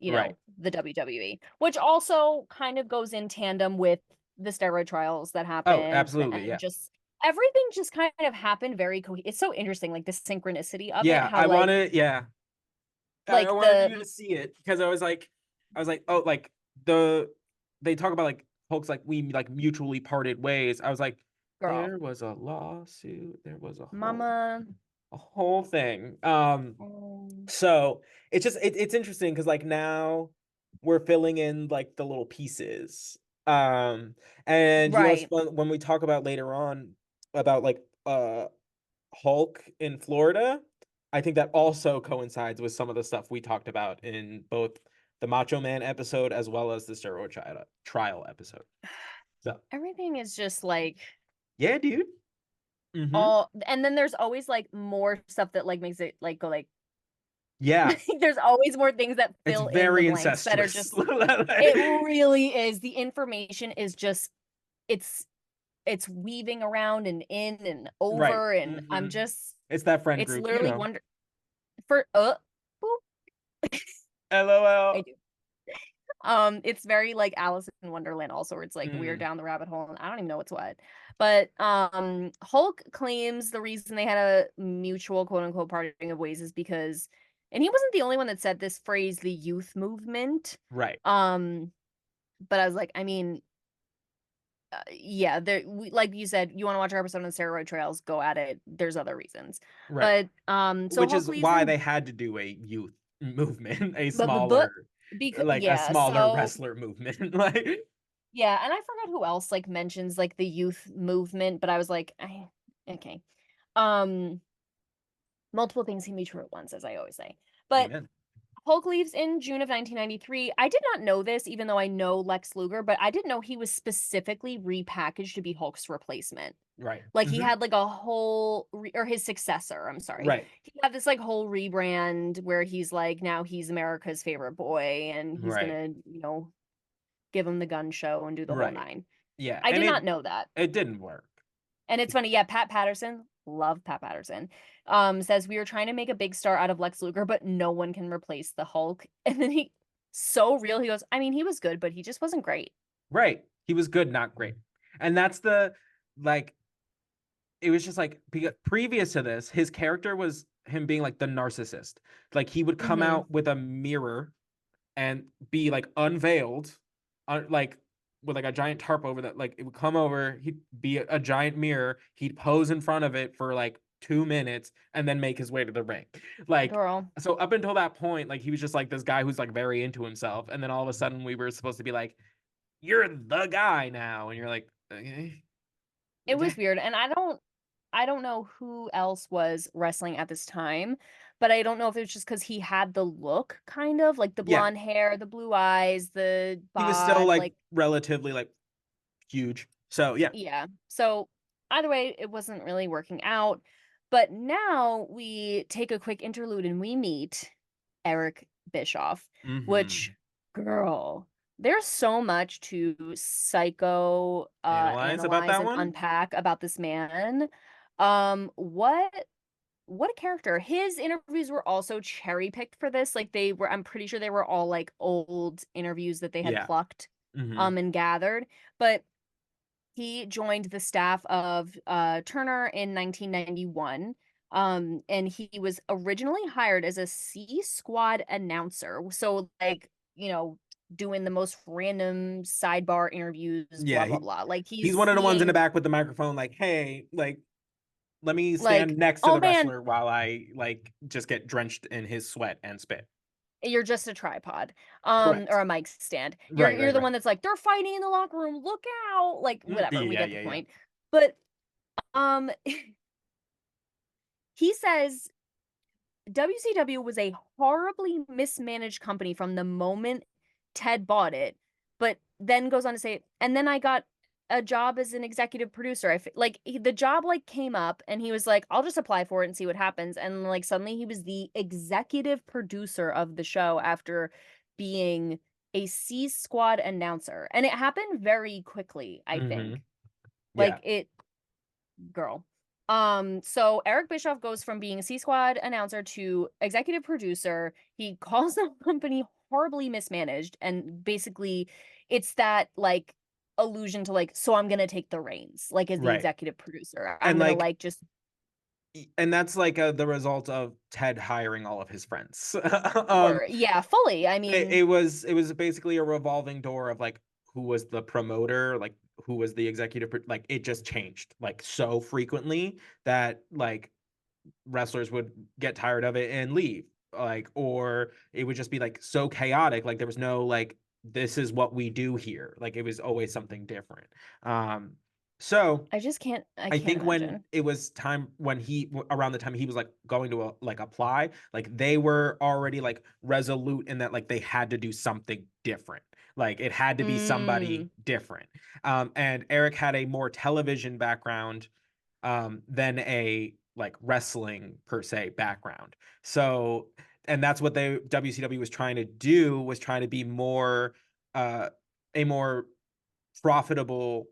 Right. the WWE, which also kind of goes in tandem with the steroid trials that Oh, happened absolutely. and Yeah. just everything just kind of happened very it's so interesting, like, the synchronicity of it, Yeah. how, like Yeah. I like, wanted you to see it because I was like, oh, like the they talk about like folks like we like mutually parted ways. I was like, girl, there was a lawsuit, there was mama, a whole thing. um, So it's just it's interesting because like now we're filling in like the little pieces. Um, and it's right. fun when we talk about later on about like Hulk in Florida, I think that also coincides with some of the stuff we talked about in both the Macho Man episode as well as the steroid trial episode. So, Everything is just, like, yeah, dude. Mhm. all and then there's always, like, more stuff that, like, makes it, like, go, like Yeah, there's always more things that it's fill in the very blanks that are incestuous. just it really is. The information is just it's it's weaving around and in and Right. over, and I'm Mhm. just It's that friend it's group, literally for boop, I LOL. do. It's very like Alice in Wonderland also, where it's like weird Mm, down the rabbit hole, and I don't even know what's what. But Hulk claims the reason they had a mutual quote unquote parting of ways is because and he wasn't the only one that said this phrase, the youth movement. Right. Um, but I was like, I mean, yeah, like you said, you want to watch our episode on steroid trails, go at it. There's other reasons. Right. But so Which Hulk is leaves why they in had to do a youth movement, a but smaller, because like a yeah, smaller so wrestler movement. Like, yeah, and I forgot who else like mentions like the youth movement, but I was like, okay. Um, multiple things can be true at once, as I always say. But amen. Hulk leaves in June of 1993. I did not know this, even though I know Lex Luger, but I didn't know he was specifically repackaged to be Hulk's replacement. Right. Like he Hmm. had like a whole or his successor, I'm sorry. Right. He had this like whole rebrand where he's like now he's America's favorite boy and he's Right. gonna, give him the gun show and do the whole Right. nine. Yeah. I And did not know that. it didn't work. And it's funny, yeah, Pat Patterson, love Pat Patterson, says we were trying to make a big star out of Lex Luger, but no one can replace the Hulk. And then so real, he goes, I mean, he was good, but he just wasn't great. Right. He was good, not great. And that's the like it was just like because previous to this, his character was him being like the narcissist. Like he would come Hmm. out with a mirror and be like unveiled, like with like a giant tarp over that. Like it would come over, he'd be a giant mirror, he'd pose in front of it for like 2 minutes and then make his way to the ring. Like, Girl. so up until that point, like he was just like this guy who's like very into himself. And then all of a sudden we were supposed to be like, you're the guy now. And you're like, okay. It was weird. And I don't know who else was wrestling at this time, but I don't know if it was just because he had the look, kind of like the Yeah. blonde hair, the blue eyes, the He was still bod, like like relatively like huge. So yeah. yeah. So either way, it wasn't really working out. But now we take a quick interlude and we meet Eric Bischoff, which, Mm-hmm. girl, there's so much to psycho Analyze about analyze that and one. unpack about this man. What a character. His interviews were also cherry picked for this. Like I'm pretty sure they were all like old interviews that they had Yeah. plucked Mm-hmm. and gathered. But he joined the staff of Turner in 1991. And he was originally hired as a C Squad announcer. So, like, doing the most random sidebar interviews, blah, Yeah, blah, blah. Like, he's he's one of the ones in the seeing, back with the microphone, like, hey, like, let me like, stand next to oh the man, wrestler while I like just get drenched in his sweat and spit. you're just a tripod, or Correct. a mic stand. You're Right, you're right, the right. one that's like, they're fighting in the locker room, look out. Like, whatever, we Yeah, get the yeah, yeah. point. But um he says WCW was a horribly mismanaged company from the moment Ted bought it, but then goes on to say, and then I got a job as an executive producer. Like the job like came up and he was like, I'll just apply for it and see what happens. And like suddenly he was the executive producer of the show after being a C Squad announcer. And it happened very quickly, I Mm-hmm. think. Yeah. Like it girl. So Eric Bischoff goes from being a C Squad announcer to executive producer. He calls the company horribly mismanaged, and basically it's that like allusion to like, so I'm gonna take the reins, like as the Right. executive producer. I'm And gonna like like just and that's like the result of Ted hiring all of his friends. um or yeah, fully. I it mean, was basically a revolving door of like who was the promoter, like who was the like it just changed like so frequently that like wrestlers would get tired of it and leave, like, or it would just be like so chaotic, like there was no like this is what we do here, like it was always something different. So I I can't think when imagine. it was time when he around the time he was like going to like apply, like they were already like resolute in that like they had to do something different. Like it had to be somebody Mm, different. And Eric had a more television background than a like wrestling per se background. So, and that's what they WCW was trying to do, was trying to be more uh a more profitable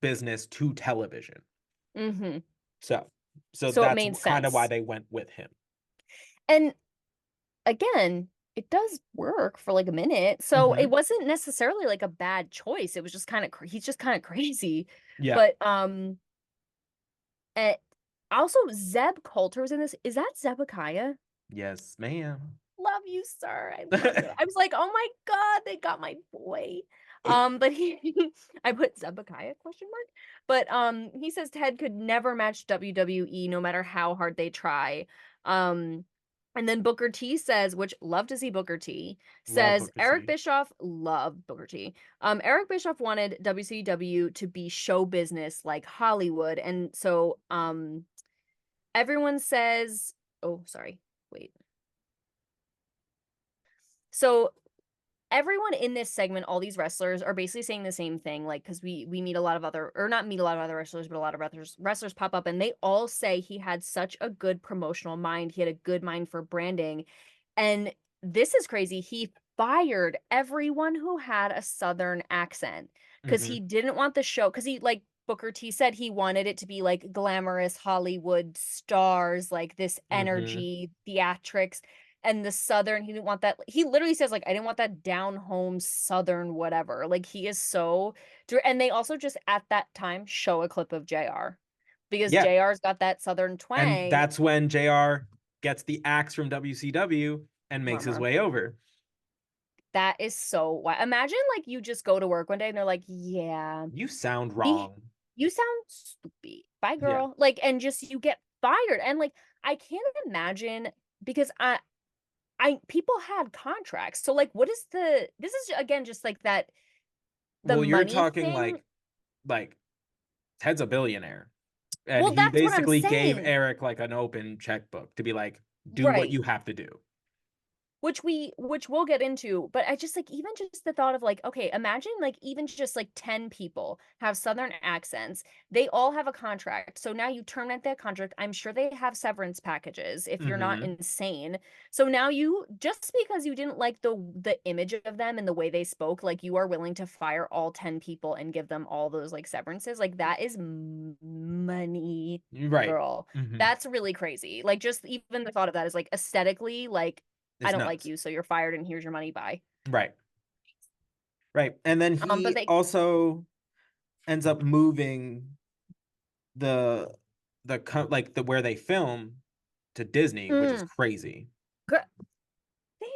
business to television. hmm. So, so So it that's made kind of why sense. they went with him. And again, it does work for like a minute. So it Hmm. wasn't necessarily like a bad choice. It was just kind of he's just kind of crazy. Yeah. But eh, also Zeb Coulter was in this. Is that Zebekiah? Yes, ma'am. Love you, sir. I love it. I was like, "Oh my god, they got my boy." But he I put Zebekiah question mark. But he says Ted could never match WWE no matter how hard they try. Um and then Booker T says, which love to see Booker T, Love says Booker Eric T. Bischoff, love Booker T. Eric Bischoff wanted WCW to be show business like Hollywood. And so everyone says, oh, sorry. Wait. So everyone in this segment, all these wrestlers are basically saying the same thing, like because we meet a lot of other, or not meet a lot of other wrestlers, but a lot of wrestlers pop up, and they all say he had such a good promotional mind. He had a good mind for branding, and this is crazy. He fired everyone who had a Southern accent because he Mm-hmm. didn't want the show. Because he, like Booker T said, he wanted it to be like glamorous Hollywood stars, like this Mm-hmm. energy, theatrics. And the Southern, he didn't want that. He literally says, like, I didn't want that down home Southern whatever. Like, he is so. And they also just at that time show a clip of JR because Yeah. JR's got that Southern And twang. that's when JR gets the axe from WCW and makes his Mama. way over. That is so wild. Imagine like you just go to work one day and they're like, yeah, You sound be wrong. you sound stupid. Bye, Yeah. girl. Like, and just you get fired. And like, I can't imagine because I people had contracts. So like what is this is again just like that the Well, you're money talking thing. like Ted's a billionaire. And Well, he that's what I'm basically gave saying. Eric like an open checkbook to be like, do what Right. you have to do. Which we'll get into, but I just like even just the thought of like, okay, imagine like even just like 10 people have Southern accents. They all have a contract. So now you terminate that contract. I'm sure they have severance packages if you're not Mm-hmm. insane. So now you just because you didn't like the image of them and the way they spoke, like you are willing to fire all 10 people and give them all those like severances. Like that is money, Right. girl. Mm-hmm. That's really crazy. Like just even the thought of that is like aesthetically like I It's don't like nuts. you, so you're fired and here's your money, bye. Right. Right. And then But he they also ends up moving the like the where they film to Disney, which is mm, crazy. they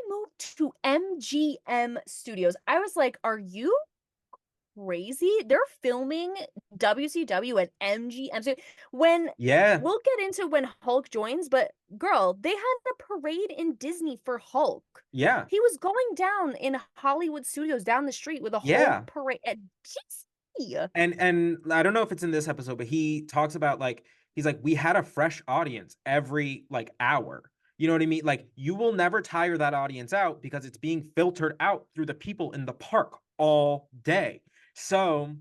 moved to MGM Studios. I was like, are you crazy? They're filming WCW at MGM. So when Yeah. we'll get into when Hulk joins, but girl, they had a parade in Disney for Hulk. Yeah. He was going down in Hollywood Studios down the street with a whole Yeah. parade at Disney. And I don't know if it's in this episode, but he talks about like he's like we had a fresh audience every like hour. You know what I mean? Like you will never tire that audience out because it's being filtered out through the people in the park all day. So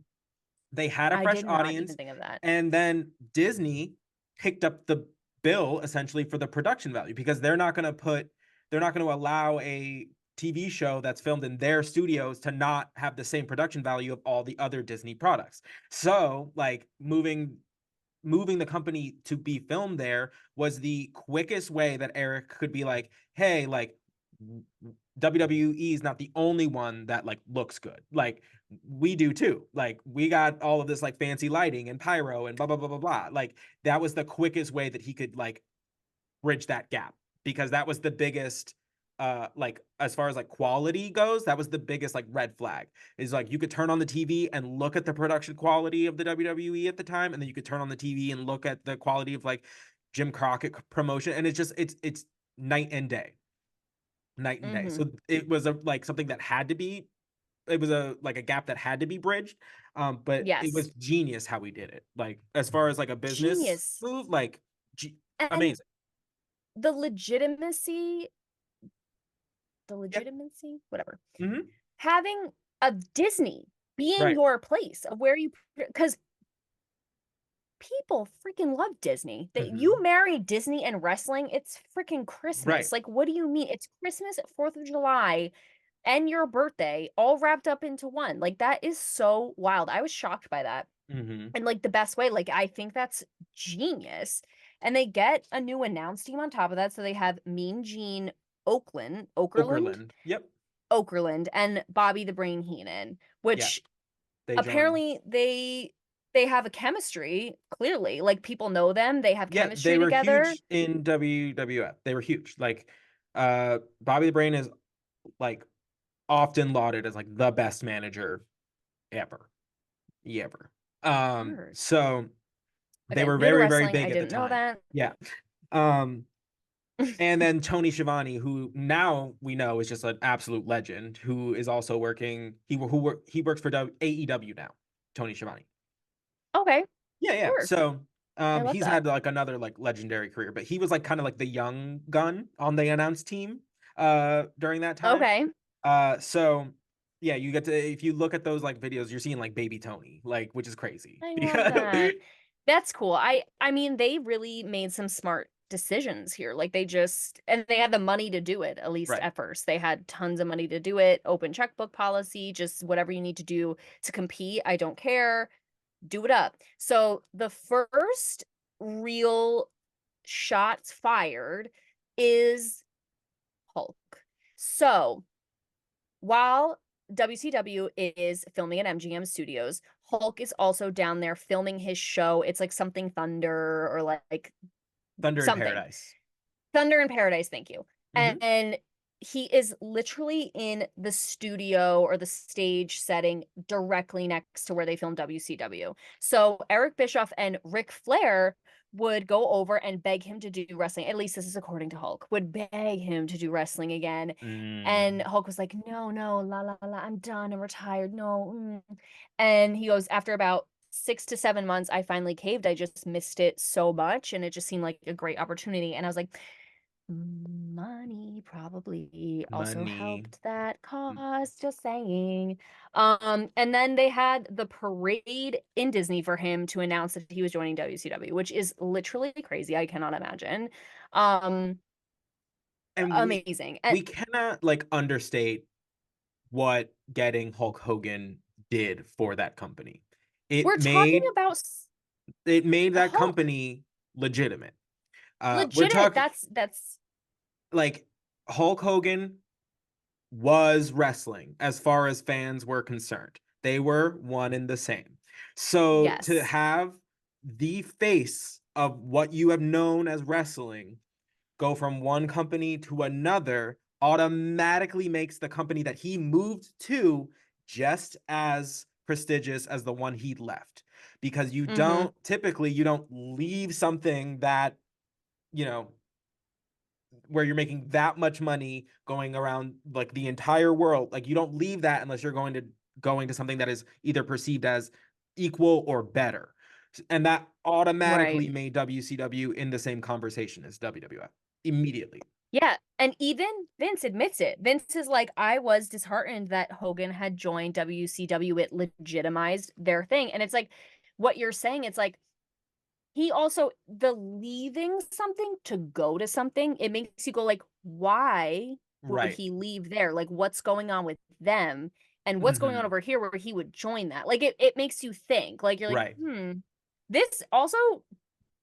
they had a I fresh did not even audience, think of that. and then Disney picked up the bill essentially for the production value because they're not going to allow a TV show that's filmed in their studios to not have the same production value of all the other Disney products. So, like moving the company to be filmed there was the quickest way that Eric could be like, "Hey, like WWE is not the only one that like looks good. Like we do too. Like we got all of this like fancy lighting and pyro and blah blah blah blah blah." Like that was the quickest way that he could like bridge that gap because that was the biggest like as far as like quality goes, that was the biggest like red flag. Is like you could turn on the TV and look at the production quality of the WWE at the time, and then you could turn on the TV and look at the quality of like Jim Crockett promotion, and it's just it's night and day, night and day. Hmm. So it was a like something that had to be, it was a like a gap that had to be bridged. But it Yes. was genius how we did it. Like as far as like a business Genius. move, like And amazing. the legitimacy, Yeah. whatever. Hmm. Having a Disney being Right. your place of where you, because people freaking love Disney. That you Hmm. marry Disney and wrestling, it's freaking Right. Christmas. Like, what do you mean? It's Christmas, 4th of July, and your birthday all wrapped up into one. Like, that is so wild. I was shocked by that. Hmm. And like the best way, like I think that's genius. And they get a new announce team on top of that. So they have Mean Gene Okerlund. Yep. Okerlund, and Bobby the Brain Heenan, Yeah. which They joined. apparently they they have a chemistry, clearly, like, people know them, they have Yeah, they chemistry were together. huge in WWF. They were huge. Like, Bobby the Brain is like often lauded as like the best manager ever, ever. Word. So they Okay, were new to very, very wrestling, I big at the didn't know time. that. Yeah. Um, and then Tony Schiavone, who now we know is just an absolute legend, who is also working. He works for AEW now. Tony Schiavone. Okay, Yeah, yeah. sure, So I love he's that. had like another like legendary career, but he was like kind of like the young gun on the announce team during that time. Okay, So yeah, you get to, if you look at those like videos, you're seeing like baby Tony, like, which is crazy I love because that. That's cool. I mean, they really made some smart decisions here. Like they just and they had the money to do it, at least right. at first. They had tons of money to do it, open checkbook policy, just whatever you need to do to compete. I don't care. Do it up. So the first real shots fired is Hulk. So while WCW is filming at MGM Studios, Hulk is also down there filming his show. It's like something Thunder or like Thunder in something. Paradise. Thunder in Paradise, thank you. Hmm. And he is literally in the studio or the stage setting directly next to where they filmed WCW. So Eric Bischoff and Ric Flair would go over and beg him to do wrestling. At least this is according to Hulk. Would beg him to do wrestling again. And Mm, Hulk was like, "No, no, la la la, I'm done. I'm retired. No." And he goes, "After about 6 to 7 months, I finally caved. I just missed it so much, and it just seemed like a great opportunity." And I was like, money probably also money. helped that Mm, cause, just saying. And then they had the parade in Disney for him to announce that he was joining WCW, which is literally crazy. I cannot imagine. Um, and Amazing. And we cannot like understate what getting Hulk Hogan did for that company. It we're talking made about it made that Hulk. company legitimate. We're Legitimate. talking That's like Hulk Hogan was wrestling as far as fans were concerned. They were one and the same. So to yes. have the face of what you have known as wrestling go from one company to another automatically makes the company that he moved to just as prestigious as the one he left, because Mm-hmm. you don't leave something that, you know, where you're making that much money going around like the entire world. Like, you don't leave that unless you're going to something that is either perceived as equal or better. And that Right. automatically made WCW in the same conversation as WWF immediately. Yeah, and even Vince admits it. Vince is like, I was disheartened that Hogan had joined WCW. It legitimized their thing. And it's like what you're saying, it's like he also the leaving something to go to something, it makes you go like, why would Right. he leave there? Like what's going on with them? And what's going on Hmm. over here where he would join that? Like it makes you think. Like you're like, Right. This also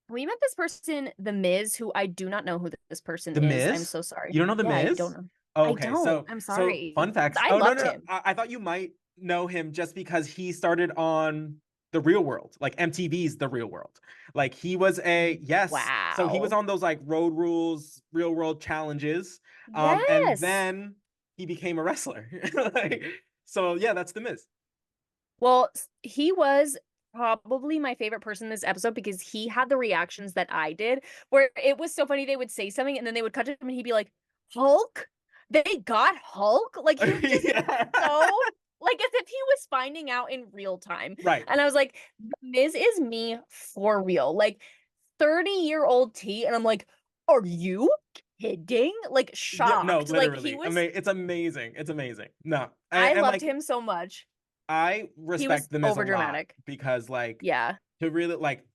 we met this person, The Miz, who I do not know who this person The is. I'm Miz? so sorry. You don't know The Yeah, I don't Miz? know. I Okay, don't. so I'm so sorry. fun facts. I Oh, no, loved no. him. I thought you might know him just because he started on The Real World, like MTV's The Real World. Like, he was a, yes, so he was Wow. on those like Road Rules, Real World challenges. And Yes. then he became a wrestler. Like, so yeah, that's The Miz. Well, he was probably my favorite person in this episode because he had the reactions that I did, where it was so funny. They would say something and then they would cut to him and he'd be like, Hulk? They got Hulk? Like he was just Yeah. so like as if he was finding out in real time. Right. And I was like, The Miz is me for real. Like 30-year-old T, and I'm like, are you kidding? Like Yeah, no, shocked. Like he literally. was It's amazing. It's amazing. No. I And loved like, him so much. I He respect was The Miz a over lot dramatic. because like, Yeah. to really like,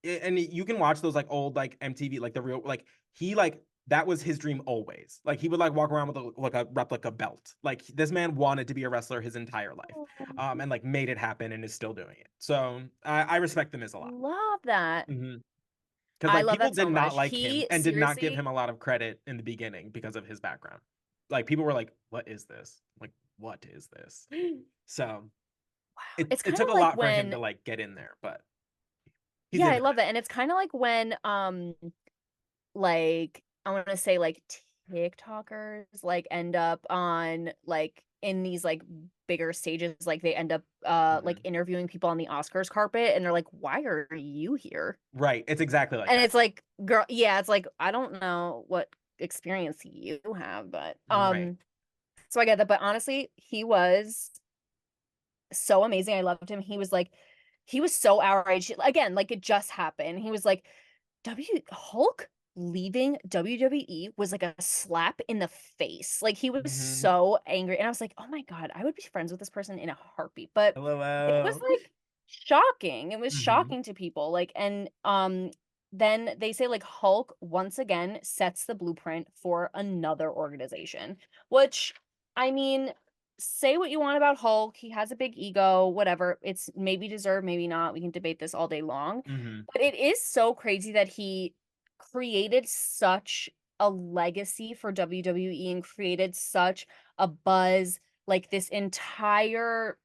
and you can watch those like old like MTV, like the real, like, he like, that was his dream always. Like, he would like walk around with like a replica belt. Like, this man wanted to be a wrestler his entire life. And like made it happen and is still doing it. So I respect The Miz a lot. Love that. Hmm. Because I like, love people that did so not much. like him He and did not give him seriously, a lot of credit in the beginning because of his background. Like, people were like, what is this? Like, what is this? So wow. it It's it kind took of a like lot for him when to like get in there, but He's Yeah, I into love it. that. And it's kind of like when like I want to say like TikTokers like end up on like in these like bigger stages, like they end up like Mhm. interviewing people on the Oscars carpet and they're like, "Why are you here?" Right. It's exactly like And that. it's like, girl, yeah, it's like I don't know what experience you have, but Right. so I get that, but honestly, he was so amazing. I loved him. He was like he was so outraged. Again, like it just happened. He was like, W Hulk leaving WWE was like a slap in the face. Like he was Mhm. so angry. And I was like, oh my God, I would be friends with this person in a heartbeat. But it was LOL. like shocking. It was Mhm. shocking to people. Like, and then they say like Hulk once again sets the blueprint for another organization, which I mean, say what you want about Hulk. He has a big ego, whatever. It's maybe deserved, maybe not. We can debate this all day long. Mhm. But it is so crazy that he created such a legacy for WWE and created such a buzz, like this entire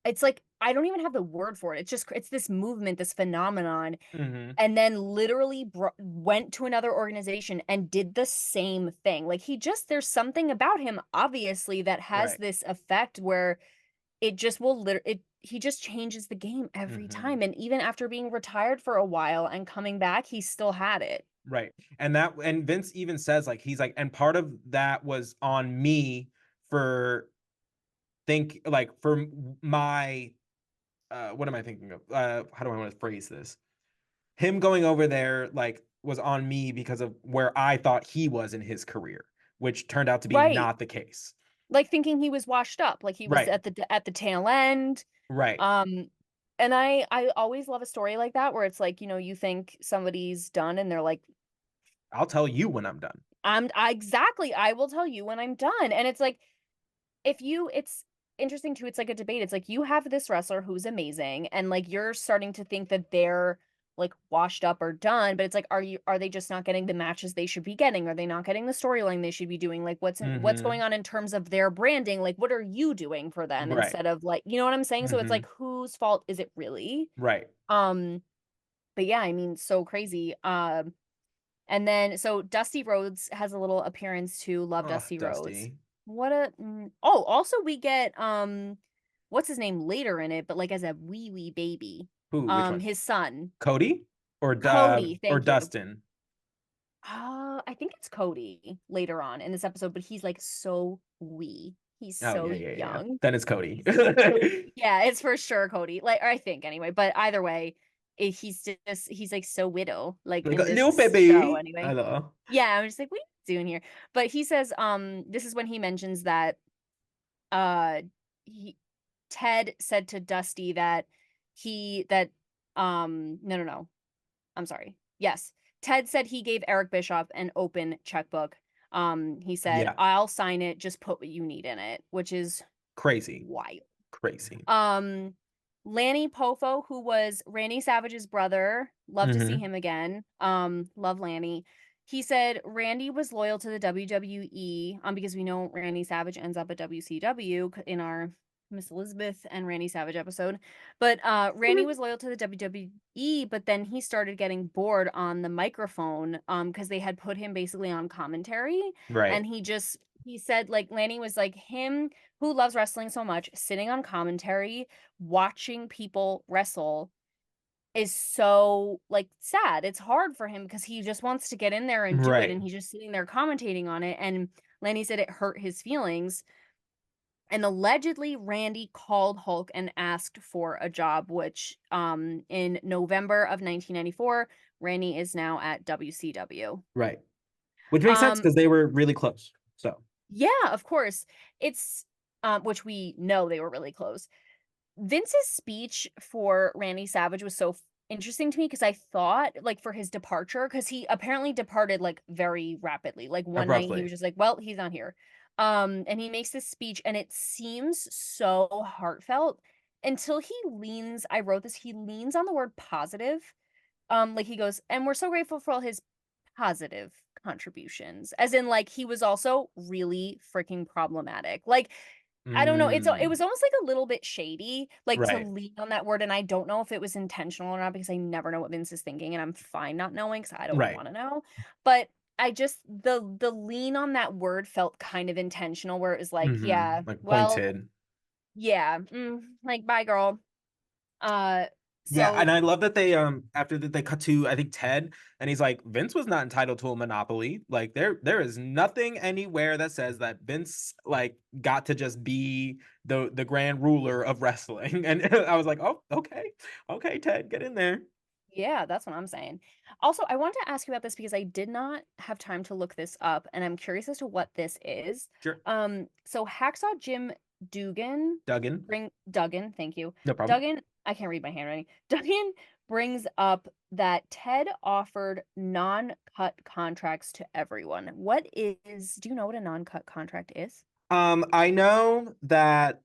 it's like I don't even have the word for it. It's just it's this movement, this phenomenon, Mhm. and then literally went to another organization and did the same thing. Like he just there's something about him obviously that has Right. this effect where it just will it he just changes the game every Mhm. time, and even after being retired for a while and coming back, he still had it. Right. And Vince even says like he's like and part of that was on me for my what am I thinking of? How do I want to phrase this? Him going over there like was on me because of where I thought he was in his career, which turned out to be Right. not the case. Like thinking he was washed up, like he was Right. at the tail end. Right. Um and I always love a story like that where it's like, you think somebody's done and they're like, I'll tell you when I'm done. exactly, I will tell you when I'm done. And it's like if you it's interesting too, it's like a debate. It's like you have this wrestler who's amazing and like you're starting to think that they're like washed up or done, but it's like are they just not getting the matches they should be getting? Are they not getting the storyline they should be doing? Like what's going Mhm. on in terms of their branding? Like what are you doing for them Right. instead of like, you know what I'm saying? So it's like Mhm. whose fault is it really? Right. Um but yeah, I mean so crazy. And then so Dusty Rhodes has a little appearance too. Love Oh, Dusty Rhodes. Dusty. Oh, also we get what's his name later in it, but like as a wee baby. Who? Which one? His son, Cody Cody, or thank you. Dustin? I think it's Cody later on in this episode, but he's like so wee. He's Oh so yeah, yeah, yeah. young. Then it's Cody. He's yeah, it's for sure Cody. Like or I think anyway, but either way, he's like so widow like Like in little this show baby. anyway. Hello. Yeah, I'm just like, what are you doing here? But he says, this is when he mentions that uh he Ted said to Dusty that no. I'm sorry. Yes. Ted said he gave Eric Bischoff an open checkbook. He said, Yeah. I'll sign it, just put what you need in it, which is Crazy. wild. Crazy. Um, Lanny Poffo, who was Randy Savage's brother, love to see Mhm. him again. Love Lanny. He said Randy was loyal to the WWE, because we know Randy Savage ends up at WCW in our Miss Elizabeth and Randy Savage episode. But Randy was loyal to the WWE, but then he started getting bored on the microphone because they had put him basically on commentary, Right. and he said like Lanny was like him who loves wrestling so much, sitting on commentary, watching people wrestle is so like sad. It's hard for him because he just wants to get in there and do it Right. and he's just sitting there commentating on it and Lanny said it hurt his feelings and allegedly Randy called Hulk and asked for a job which in November of 1994 Randy is now at WCW. Right. Which makes sense Um because they were really close. So yeah, of course. It's which we know they were really close. Vince's speech for Randy Savage was so interesting to me because I thought, like, for his departure, because he apparently departed like very rapidly. Like one night he was abruptly. just like, "Well, he's not here," and he makes this speech, and it seems so heartfelt until he leans. I wrote this. He leans on the word positive. Like he goes, "And we're so grateful for all his positive contributions," as in like he was also really freaking problematic. Like I don't know. It Mm, was almost like a little bit shady, like to right. lean on that word, and I don't know if it was intentional or not because I never know what Vince is thinking, and I'm fine not knowing because I don't Right. want to know. But I just the lean on that word felt kind of intentional, where it was like, yeah, Like well, pointed. yeah, like bye, girl. Uh, Yeah, and so I love that they after that they cut to I think Ted and he's like Vince was not entitled to a monopoly. Like there is nothing anywhere that says that Vince like got to just be the grand ruler of wrestling. And I was like, "Oh, okay. Okay, Ted, get in there." yeah, that's what I'm saying. Also, I want to ask you about this because I did not have time to look this up, and I'm curious as to what this is. Sure. So Hacksaw Jim Duggan. Duggan, thank you. No problem. Duggan, I can't read my handwriting. Duggan brings up that Ted offered non-cut contracts to everyone. Do you know what a non-cut contract is? I know that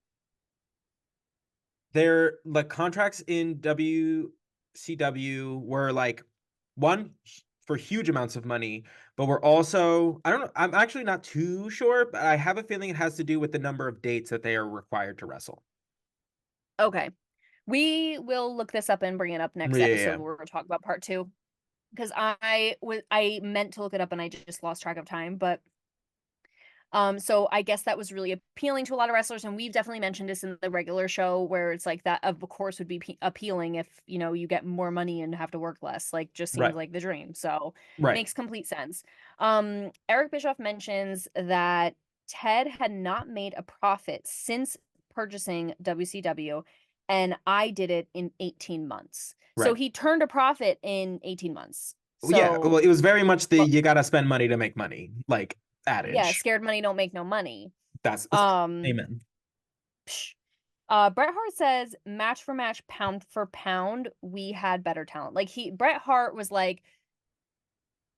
their like contracts in WCW were like one for huge amounts of money, but we're also I don't know. I'm actually not too sure, but I have a feeling it has to do with the number of dates that they are required to wrestle. Okay. We will look this up and bring it up Yeah, next yeah, episode yeah. where we're talking about part two. Because I meant to look it up and I just lost track of time. But so I guess that was really appealing to a lot of wrestlers, and we've definitely mentioned this in the regular show where it's like that of course would be appealing if you get more money and have to work less. Like just seems Right, like the dream. So right, makes complete sense. Eric Bischoff mentions that Ted had not made a profit since purchasing WCW, and I did it in 18 months. So right. he turned a profit in 18 months. Well, yeah, well, So, it was very much the but you gotta spend money to make money like yeah, adage. scared money don't make no money. That's Um, amen. psh. Bret Hart says match for match, pound for pound, we had better talent. Like Bret Hart was like,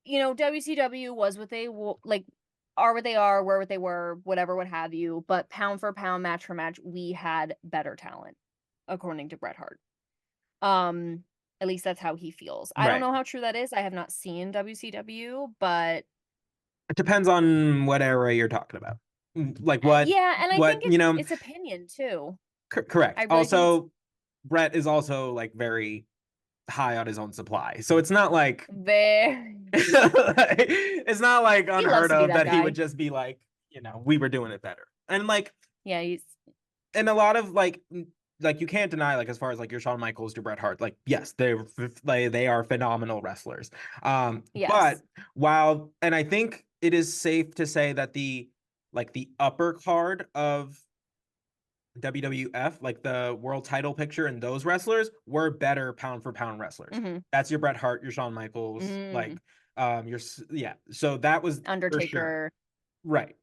WCW was what they like are what they are, were what they were, whatever, what have you. But pound for pound, match for match, we had better talent, according to Bret Hart. Um, at least that's how he feels. I don't Right. know how true that is. I have not seen WCW, but It depends on what era you're talking about. Like yeah, and I what think you know. it's opinion too. I Correct. really think it's Also, Brett is also like very high on his own supply. So it's not like very. it's not like He loves unheard to be of that that he would guy. just be like, we were doing it better. And like Yeah, he's and a lot of like you can't deny like as far as like your Shawn Michaels to Bret Hart, like yes, they are phenomenal wrestlers. But yes. while and I think it is safe to say that the upper card of WWF, like the world title picture, and those wrestlers were better pound for pound wrestlers. Hmm. That's your Bret Hart, your Shawn Michaels, Mm. like yeah. So that was for sure. Undertaker. Right.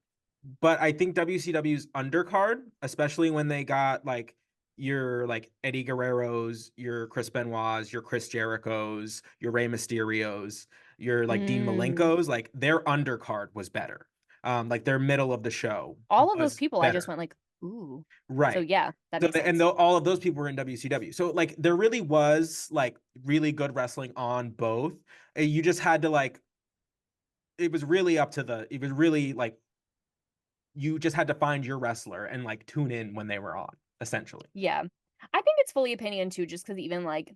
But I think WCW's undercard, especially when they got like your like Eddie Guerrero's, your Chris Benoit's, your Chris Jericho's, your Rey Mysterio's, your like Dean Mm. Malenko's, like their undercard was better. Like their middle of the show All of those was people, I just better. went like, ooh. So Right. yeah, that So makes sense. all of those people were in WCW. So like there really was like really good wrestling on both. You just had to like it was really like you just had to find your wrestler and like tune in when they were on, essentially. Yeah. I think it's fully opinion too, just because even like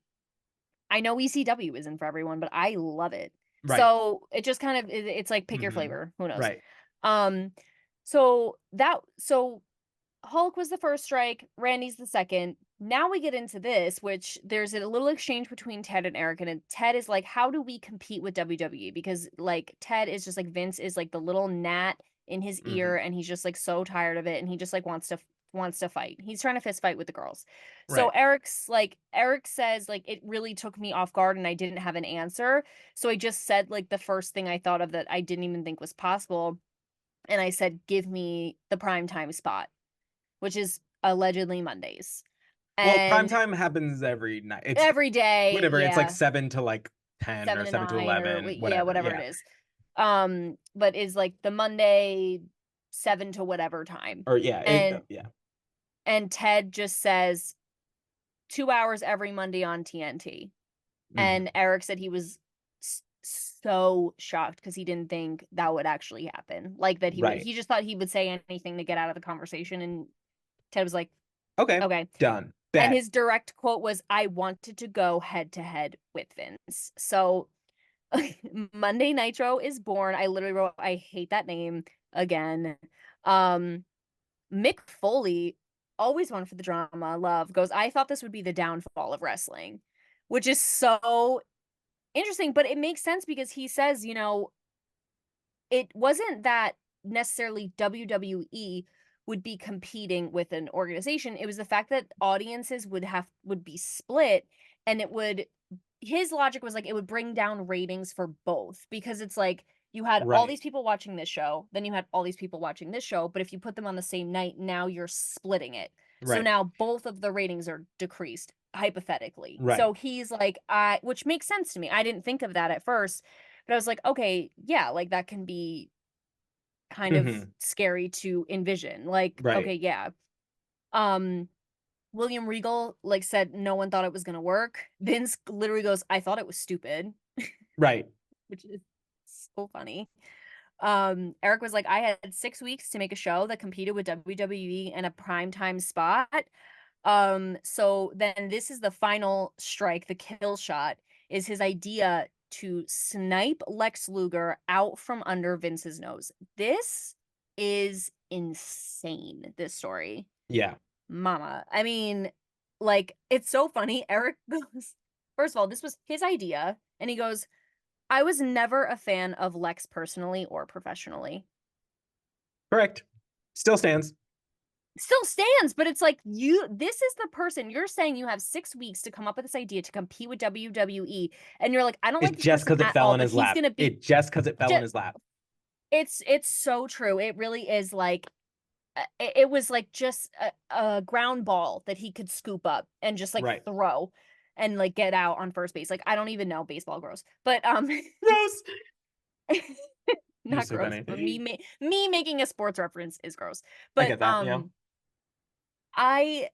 I know ECW isn't for everyone, but I love it. Right. So it just kind of it's like pick your Hmm. flavor. Who knows? Right. Um, so Hulk was the first strike, Randy's the second. Now we get into this, which there's a little exchange between Ted and Eric, and Ted is like, "How do we compete with WWE?" Because like Ted is just like Vince is like the little gnat in his Hmm. ear, and he's just like so tired of it, and he just like wants to fight. He's trying to fist fight with the girls. So Right. Eric says like it really took me off guard, and I didn't have an answer, so I just said like the first thing I thought of that I didn't even think was possible, and I said, "Give me the prime time spot," which is allegedly Mondays. Well, prime And time happens every night. It's every day, whatever. It's like yeah, 7 to like 10 7 or to 7 to 9 or 11, yeah, whatever. whatever it Yeah. is. But is like the Monday 7 to whatever time. Or yeah, And yeah. Ted just says 2 hours every Monday on TNT. Hmm. And Eric said he was so shocked because he didn't think that would actually happen. Like that Right. he just thought he would say anything to get out of the conversation, and Ted was like, Okay. okay. Done. And Bet. his direct quote was, I wanted to go head to head with Vince. So Monday Nitro is born. I literally wrote, I hate that name again. Um, Mick Foley, always one for the drama, love, goes, I thought this would be the downfall of wrestling, which is so interesting, but it makes sense because he says, it wasn't that necessarily WWE would be competing with an organization. It was the fact that audiences would be split, and it would his logic was like it would bring down ratings for both, because it's like you had all Right. these people watching this show, then you had all these people watching this show, but if you put them on the same night, now you're splitting it. So Right. now both of the ratings are decreased hypothetically. Right. So he's like, I which makes sense to me. I didn't think of that at first, but I was like, okay, yeah, like that can be kind of Hmm. scary to envision. Like, Right. okay, yeah. Um, William Regal like said no one thought it was gonna work. Vince literally goes, I thought it was stupid, Right. which is so funny. Eric was like, I had 6 weeks to make a show that competed with WWE in a primetime spot. So then this is the final strike, the kill shot, is his idea to snipe Lex Luger out from under Vince's nose. This is insane, this story. Yeah. Mama. I mean, like, it's so funny. Eric goes, first of all, this was his idea, and he goes, I was never a fan of Lex personally or professionally. Correct. Still stands. Still stands, but it's like this is the person you're saying you have 6 weeks to come up with this idea to compete with WWE, and you're like, I don't It's like this just person because it at fell all, in but his he's lap. gonna be It just because it fell in just, his lap. it's so true. It really is like it was like just a ground ball that he could scoop up and just like Right. throw and like get out on first base. Like I don't even know, baseball gross, but Gross. You're not so gross, funny. but me making a sports reference is gross. I But get that. Yeah. I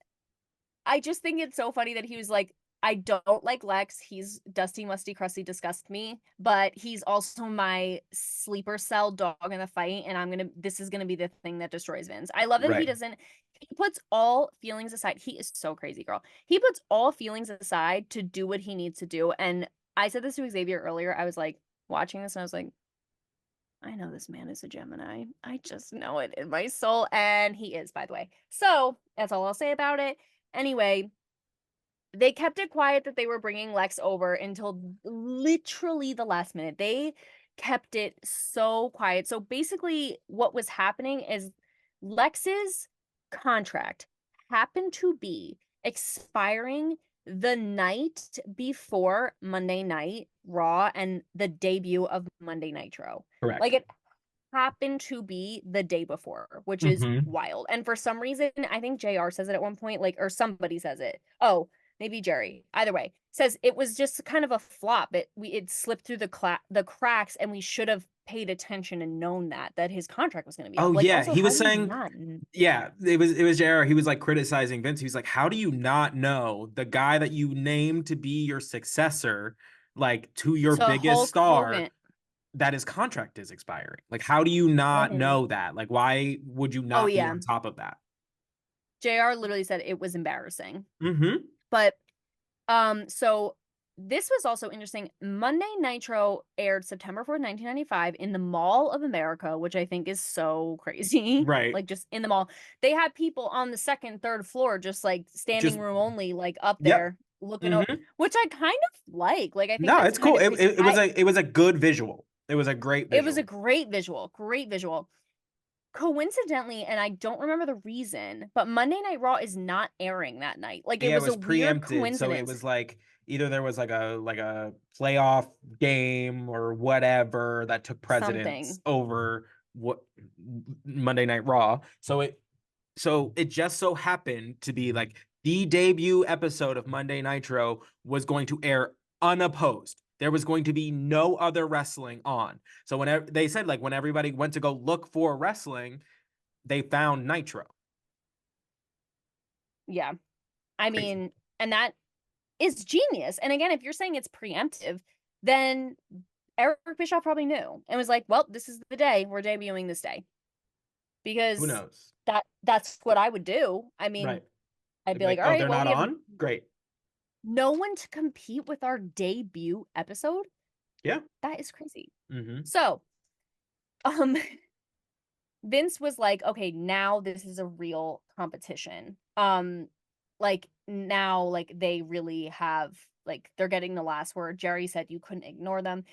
I just think it's so funny that he was like, I don't like Lex. He's dusty, musty, crusty, disgust me, but he's also my sleeper cell dog in the fight, and this is gonna be the thing that destroys Vince. I love that Right. he puts all feelings aside. He is so crazy, girl. He puts all feelings aside to do what he needs to do. And I said this to Xavier earlier. I was like, watching this, and I was like, I know this man is a Gemini. I just know it in my soul. And he is, by the way. So that's all I'll say about it. Anyway, they kept it quiet that they were bringing Lex over until literally the last minute. They kept it so quiet. So basically, what was happening is Lex's contract happened to be expiring the night before Monday Night Raw and the debut of Monday Nitro. Like Correct. it happened to be the day before, which is Hmm. wild. And for some reason, I think JR says it at one point, like, or somebody says it. Oh, maybe Jerry. Either way, says it was just kind of a flop. It slipped through the cracks, and we should have paid attention and known that his contract was going to be Oh up. Like, yeah, also, he how was do you saying, not? yeah, it was JR. He was like criticizing Vince. He was like, "How do you not know the guy that you named to be your successor, like to your So biggest Hulk star, Hogan. that his contract is expiring? Like, how do you not Mhm. know that? Like, why would you Oh not be yeah, on top of that?" JR literally said it was embarrassing, Hmm. but so this was also interesting. Monday Nitro aired September 4th, 1995 in the Mall of America, which I think is so crazy. Right. Like just in the mall. They had people on the second, third floor, just like standing Just room only, like up yep. there looking Hmm. over, which I kind of like. Like I think No, that's it's kind cool. of crazy. It was a good visual. It was a great It was a visual. great visual. Coincidentally, and I don't remember the reason, but Monday Night Raw is not airing that night. Like it Yeah, it was a was weird preempted, so it coincidence. was like either there was like a playoff game or whatever that took precedence Something. over what Monday Night Raw. So it just so happened to be like the debut episode of Monday Nitro was going to air unopposed. There was going to be no other wrestling on. So whenever they said like when everybody went to go look for wrestling, they found Nitro. Yeah. I Crazy. mean, and that is genius. And again, if you're saying it's preemptive, then Eric Bischoff probably knew and was like, well, this is the day we're debuting this day. Who Because knows? that's what I would do. I Right. mean, I'd It'd be be like, like, "All oh, right, they're well, not we have on? Great. no one to compete with our debut episode." Yeah. That is crazy. Mm-hmm. So, um, Vince was like, "Okay, now this is a real competition." Like now, like they really have like they're getting the last word. Jerry said you couldn't ignore them.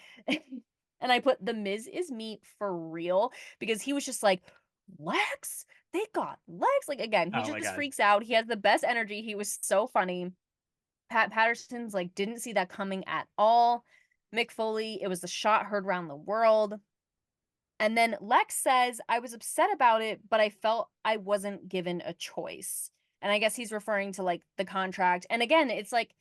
And I put the Miz is meat for real because he was just like, Lex, they got Lex. Like again, he Oh my just God. freaks out. He has the best energy. He was so funny. Pat Patterson's like didn't see that coming at all. Mick Foley, it was the shot heard around the world. And then Lex says, I was upset about it, but I felt I wasn't given a choice. And I guess he's referring to like the contract. And again, it's like,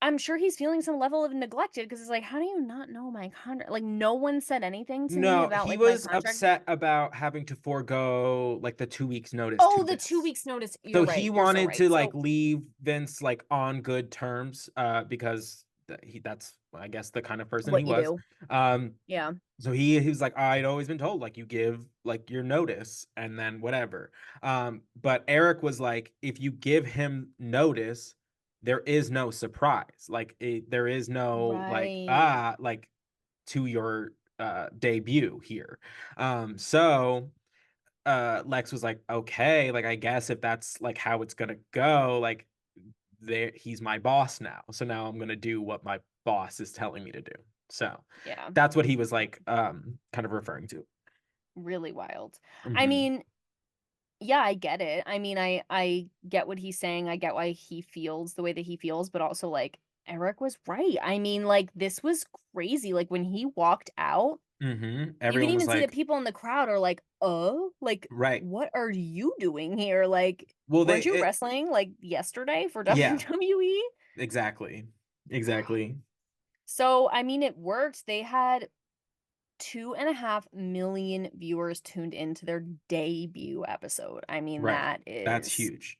I'm sure he's feeling some level of neglected because it's like, how do you not know my contract? Like, no one said anything to me No, about he like my was contract. upset about having to forego like the 2 weeks notice to Oh, the two Vince. weeks notice. You're So he right. You're so wanted right. to like So, leave Vince like on good terms, because that's I guess the kind of person he what you was. do. Um, Yeah. so he was like, I'd always been told like you give like your notice and then whatever. But Eric was like, if you give him notice, there is no surprise. Like there is no like Right. like to your debut here. So Lex was like, okay, like I guess if that's like how it's gonna go, like there he's my boss now. So now I'm gonna do what my boss is telling me to do. So Yeah. that's what he was like kind of referring to. Really wild. I Hmm. mean, yeah, I get it. I mean, I get what he's saying. I get why he feels the way that he feels, but also like Eric was right. I mean, like this was crazy. Like when he walked out, you can Everyone was even see that like, people in the crowd are like, "Oh, like right. what are you doing here? Like Well, weren't you wrestling like yesterday for yeah, WWE?" exactly. Exactly. So, I mean, it worked. They had 2.5 million viewers tuned into their debut episode. I mean, Right. that That's is huge.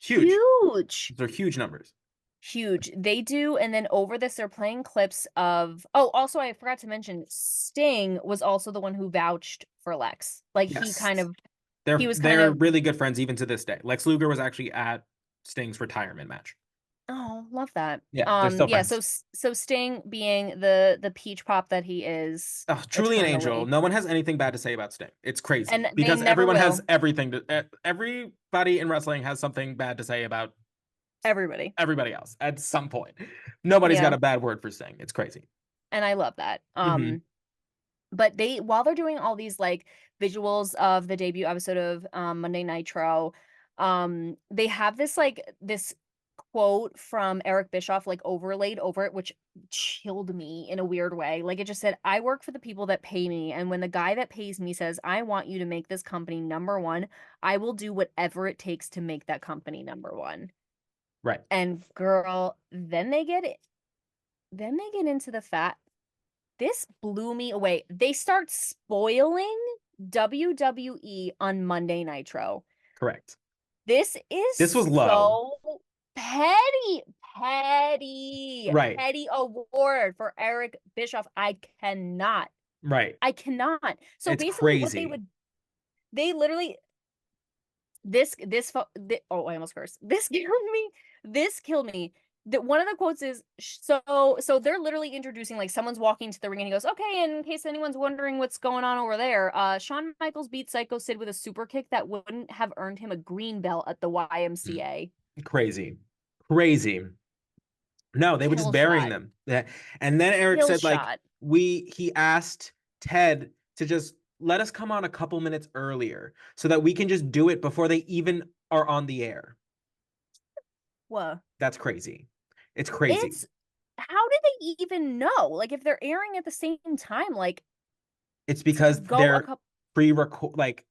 Huge. huge. They're huge numbers. Huge. They do, and then over this, they're playing clips of. Oh, also, I forgot to mention, Sting was also the one who vouched for Lex. Like Yes. he was kind They're of. really good friends even to this day. Lex Luger was actually at Sting's retirement match. Oh, love that. Yeah, they're still Yeah. So friends. so Sting being the peach pop that he is Oh, truly an angel. eternally, No one has anything bad to say about Sting. It's crazy and they because never everyone has will. everything to everybody in wrestling has something bad to say about Everybody. everybody else at some point. Nobody's got Yeah, a bad word for Sting. It's crazy. and I love that. Hmm. But they while they're doing all these like visuals of the debut episode of Monday Nitro, they have this like this quote from Eric Bischoff like overlaid over it, which chilled me in a weird way. Like it just said, I work for the people that pay me, and when the guy that pays me says, I want you to make this company number one, I will do whatever it takes to make that company number one. Right. And girl, then they get into the fat this blew me away. They start spoiling WWE on Monday Nitro. Correct. This is This was low. so petty, petty, Right. petty award for Eric Bischoff. Right. I cannot. So It's basically, what crazy. they literally, oh, I almost cursed. This killed me. This killed me. That one of the quotes is so they're literally introducing like someone's walking to the ring and he goes, okay, in case anyone's wondering what's going on over there, Shawn Michaels beat Psycho Sid with a super kick that wouldn't have earned him a green belt at the YMCA. Crazy. Crazy. No, they were just Kill burying shot. them. And then Eric Kill said, like, shot. he asked Ted to just let us come on a couple minutes earlier so that we can just do it before they even are on the air. Whoa. That's crazy. It's crazy. It's how did they even know? Like if they're airing at the same time, like It's to because go a they're couple pre-record, like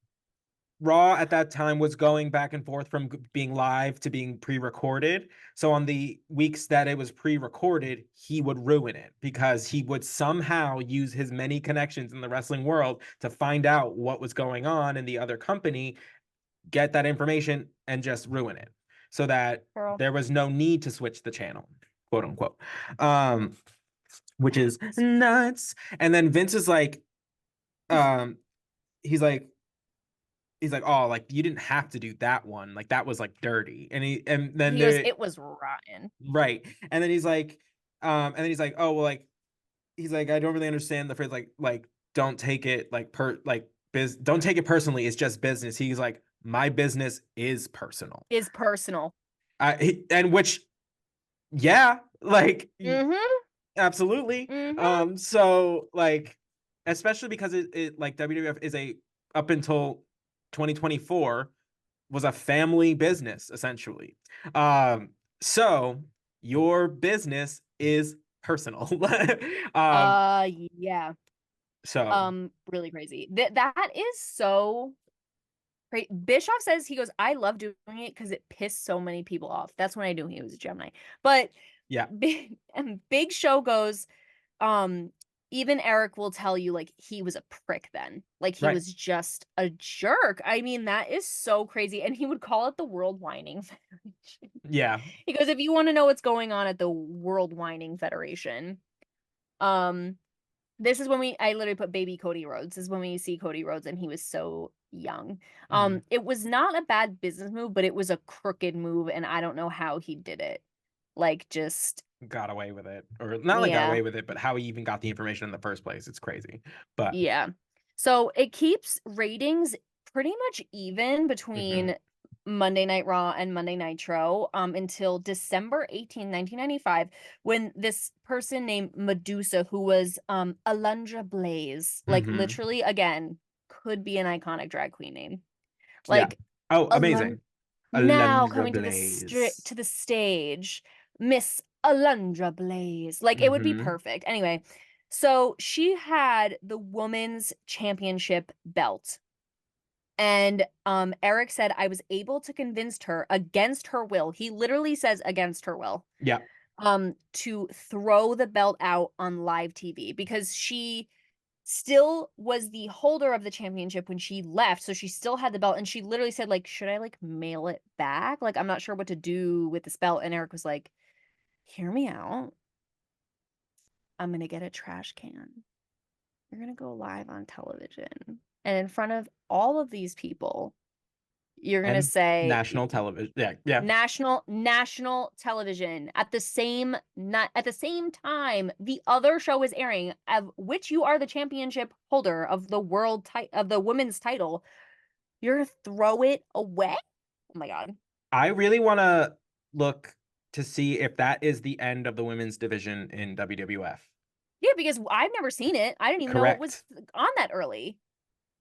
Raw at that time was going back and forth from being live to being pre-recorded. So on the weeks that it was pre-recorded, he would ruin it because he would somehow use his many connections in the wrestling world to find out what was going on in the other company, get that information, and just ruin it so that girl. there was no need to switch the channel, quote unquote. Um, which is nuts. And then Vince is like, um, he's like, he's like, oh, like you didn't have to do that one, like that was like dirty, and then He goes, there, "It was rotten." right, and then he's like, oh well, like he's like, I don't really understand the phrase like don't take it like don't take it personally. It's just business. He's like, my business is personal. Is personal. And which, yeah, like Mhm. absolutely. Mhm. So like, especially because it like WWF is a up until 2024 was a family business essentially. Um, so your business is personal. um, Yeah. so Really crazy. That is so great. Bischoff says he goes, I love doing it because it pissed so many people off. That's when I knew he was a Gemini. But yeah, Big Show goes, um, even Eric will tell you like he was a prick then. Like he right. was just a jerk. I mean, that is so crazy. And he would call it the World Whining Federation. Yeah. He goes, if you want to know what's going on at the World Whining Federation, um, this is when I literally put baby Cody Rhodes. This is when we see Cody Rhodes and he was so young. Mhm. It was not a bad business move, but it was a crooked move, and I don't know how he did it. Like just Got away with it. Or not like got yeah, away with it, but how he even got the information in the first place. It's crazy. But yeah. So it keeps ratings pretty much even mhm. between Monday Night Raw and Monday Nitro until December 18, 1995, when this person named Medusa, who was Alundra Blaze, like Mhm. literally again, could be an iconic drag queen name. Yeah. Like Oh, Alun amazing. now Alundra coming to Blaze. to the stage, Miss Alundra Blaze. Like it would be Mhm. perfect. Anyway, so she had the women's championship belt. And Eric said I was able to convince her against her will. He literally says against her will. Yeah. To throw the belt out on live TV because she still was the holder of the championship when she left, so she still had the belt, and she literally said, like, "Should I, like, mail it back? Like, I'm not sure what to do with this belt," and Eric was like, "Hear me out. I'm gonna get a trash can. You're gonna go live on television, and in front of all of these people, you're gonna And say national television. Yeah. Yeah. national television at the same time the other show is airing of which you are the championship holder of the of the women's title. You're gonna throw it away? Oh my god. I really want to look to see if that is the end of the women's division in WWF. Yeah, because I've never seen it. I didn't even know it was Correct. on that early.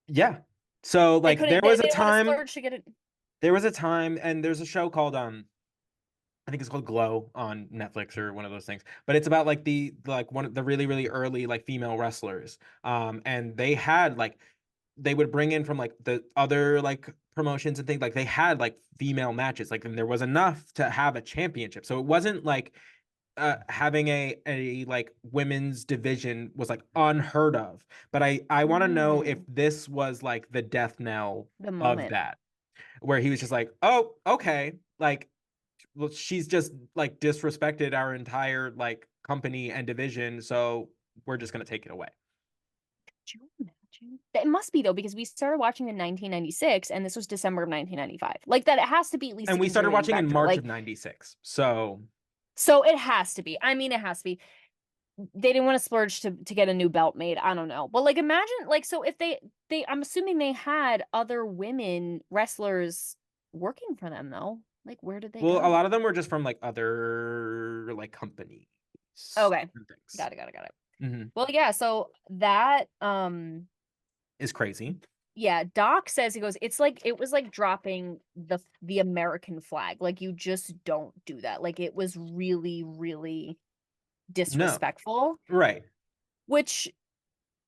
Yeah. So They like couldn't they didn't want to splurge to get it. there was a time and there's a show called I think it's called Glow on Netflix or one of those things. But it's about like like one of the really really early like female wrestlers. And they had like they would bring in from like the other like promotions and things like they had like female matches like and there was enough to have a championship. So it wasn't like having a like women's division was like unheard of. But I want to know if Mm, this was like the death knell the of moment. that where he was just like, "Oh, okay." Like well, she's just like disrespected our entire like company and division, so we're just gonna take it away. Could you imagine? It must be though, because we started watching in 1996 and this was December of 1995. Like that, it has to be at least a And we started continuing watching in factor. March of Like, '96, so so it has to be. I mean, it has to be. They didn't want to splurge to get a new belt made. I don't know. But like imagine like so if they I'm assuming they had other women wrestlers working for them though. Like where did they well, a go? lot of them were just from like other like companies Okay. and things. Got it. Hmm. Well, yeah, so that Is crazy. yeah, Doc says he goes, it's like it was like dropping the American flag. Like you just don't do that. Like it was really, really No, disrespectful, right? which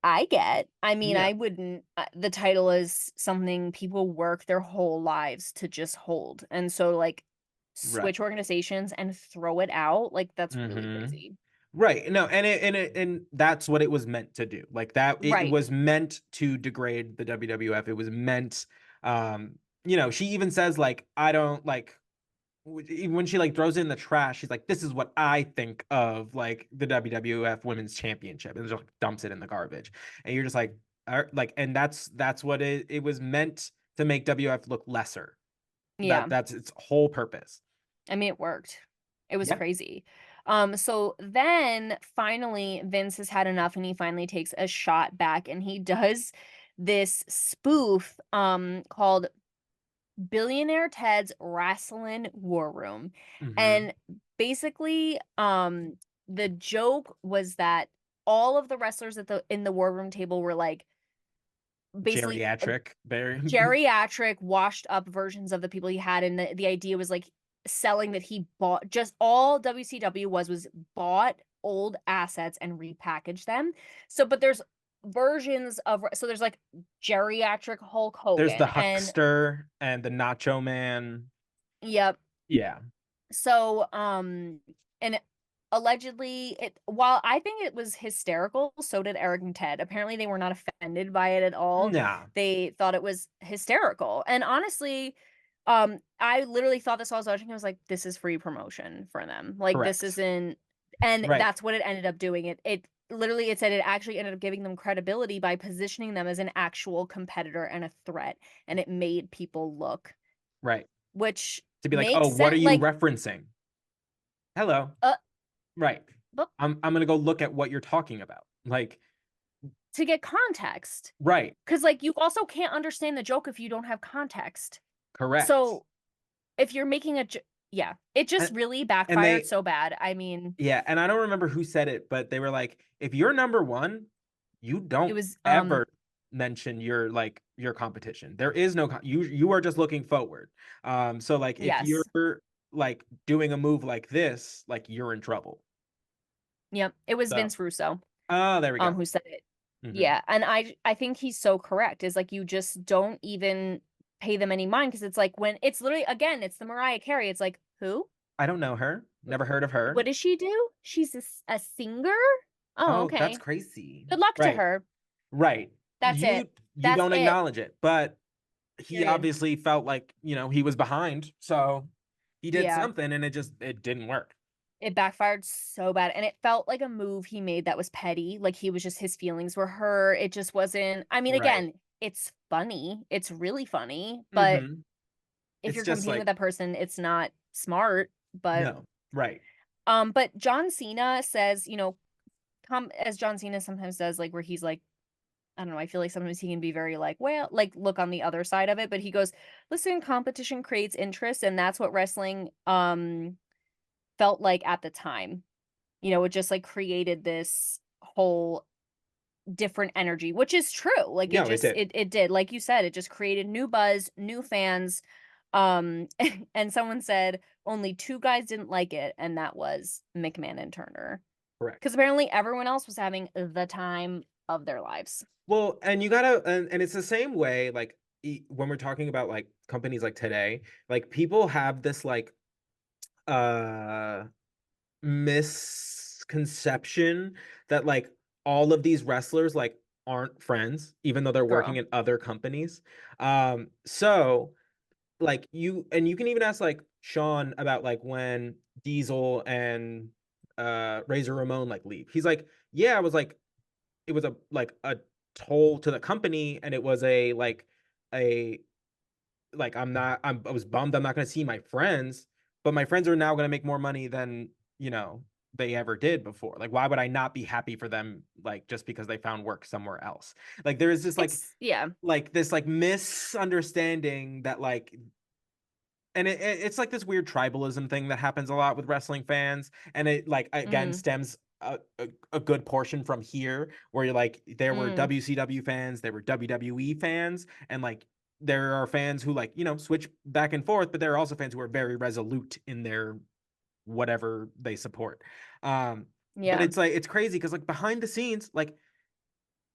I get. I mean, Yeah, I wouldn't the title is something people work their whole lives to just hold. And so like right. switch organizations and throw it out, like that's really Hmm. crazy. Right. No, and that's what it was meant to do. Like that it Right. was meant to degrade the WWF. It was meant she even says like I don't like even when she like throws it in the trash, she's like this is what I think of like the WWF Women's Championship and just like, dumps it in the garbage. And you're just like like and that's what it was meant to make WF look lesser. Yeah. That's its whole purpose. I mean, it worked. It was Yeah. crazy. So then finally Vince has had enough and he finally takes a shot back and he does this spoof called Billionaire Ted's Wrestling War Room. Hmm. And basically the joke was that all of the wrestlers at the in the war room table were like basically Geriatric, very. geriatric, washed up versions of the people he had, and the idea was like selling that he bought just all WCW was bought old assets and repackaged them. So, but there's versions of so there's like geriatric Hulk There's the Hogan and Huckster and the Nacho Man. yep. Yeah. So, and allegedly, it while I think it was hysterical, so did Eric and Ted. Apparently, they were not offended by it at all. Nah. They thought it was hysterical. And honestly, I literally thought this while I was watching. I was like, this is free promotion for them. Like, this Correct. isn't, and Right. that's what it ended up doing. It literally it said it actually ended up giving them credibility by positioning them as an actual competitor and a threat, and it made people look, Right. which To be like, oh, makes what are sense. you Like, referencing? Hello. uh, Right. but I'm gonna go look at what you're talking about. Like, to get context. right. Because, like, you also can't understand the joke if you don't have context. Correct. So, if you're making yeah, it just And really and backfired they so bad. I mean, yeah, and I don't remember who said it, but they were like, if you're number one, you it don't was, ever mention your like your competition. There is no you are just looking forward. So like if you're yes. like doing a move like this, like you're in trouble. Yep. It was So, Vince Russo, oh, there we go. who said it. Hmm. Yeah. And I think he's so correct. Is like, you just don't even pay them any mind because it's like when it's literally, again, it's the Mariah Carey. It's like, who? I don't know her. Never heard of her. What does she do? She's a singer? Oh, Oh, that's okay. crazy. Good luck to Right. her. Right. That's it. You That's don't it. acknowledge it, but he Period. obviously felt like, he was behind. So he did Yeah. something and it didn't work. It backfired so bad, and it felt like a move he made that was petty, like, he was just his feelings were hurt, it just wasn't I mean, Right. again, it's funny, it's really funny, but Hmm. if It's you're just competing with like, that person, it's not smart, no. Right. but John Cena says, as John Cena sometimes does, like, where he's like, I don't know, I feel like sometimes he can be very like, well, like, look on the other side of it, but he goes, "Listen, competition creates interest, and that's what wrestling, felt like at the time." It just like created this whole different energy, which is true. Like it No, it just did. it did. Like you said, it just created new buzz, new fans. And someone said only two guys didn't like it, and that was McMahon and Turner. Correct. Because apparently everyone else was having the time of their lives. Well, and you gotta, and it's the same way, like, when we're talking about like companies like today, like people have this like, uh, misconception that like all of these wrestlers like aren't friends, even though they're working Girl. in other companies. So like you can even ask like Sean about like when Diesel and Razor Ramon like leave. He's like, yeah, I was like, it was a toll to the company, and it was a like I was bummed I'm not going to see my friends, but my friends are now going to make more money than they ever did before. Like, why would I not be happy for them, like, just because they found work somewhere else? Like, there is this Yeah. like this like misunderstanding that like, and it's like this weird tribalism thing that happens a lot with wrestling fans, and it like again Mm, stems a good portion from here, where you're like there were mm, WCW fans, there were WWE fans, and like there are fans who like switch back and forth, but there are also fans who are very resolute in their whatever they support. But yeah. it's like it's crazy because like behind the scenes, like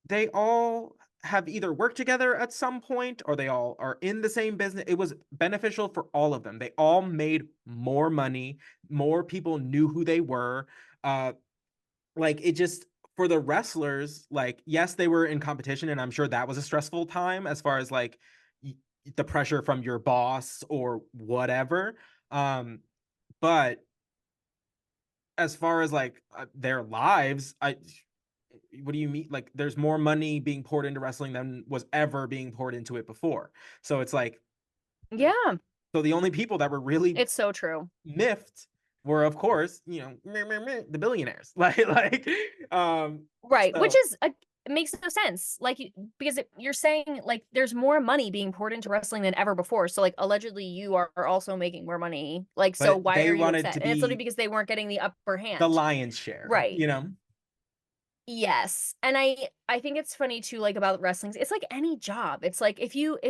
they all have either worked together at some point or they all are in the same business. It was beneficial for all of them. They all made more money, more people knew who they were. Uh like it just for the wrestlers, like yes, they were in competition and I'm sure that was a stressful time as far as like the pressure from your boss or whatever. But as far as like their lives, what do you mean? Like, there's more money being poured into wrestling than was ever being poured into it before. So it's like, Yeah, so the only people that were really it's so true. miffed were, of course, meh, meh, meh, the billionaires. Um, Right, which so, is a it makes no sense. Like because you're saying like there's more money being poured into wrestling than ever before. So like allegedly you are also making more money. Like so but why they are you wanted upset? to And it's literally be because they weren't getting the upper the hand. lion's share, Right. you know? Yes. And I think it's funny too like about wrestling. It's like any job. It's like if your,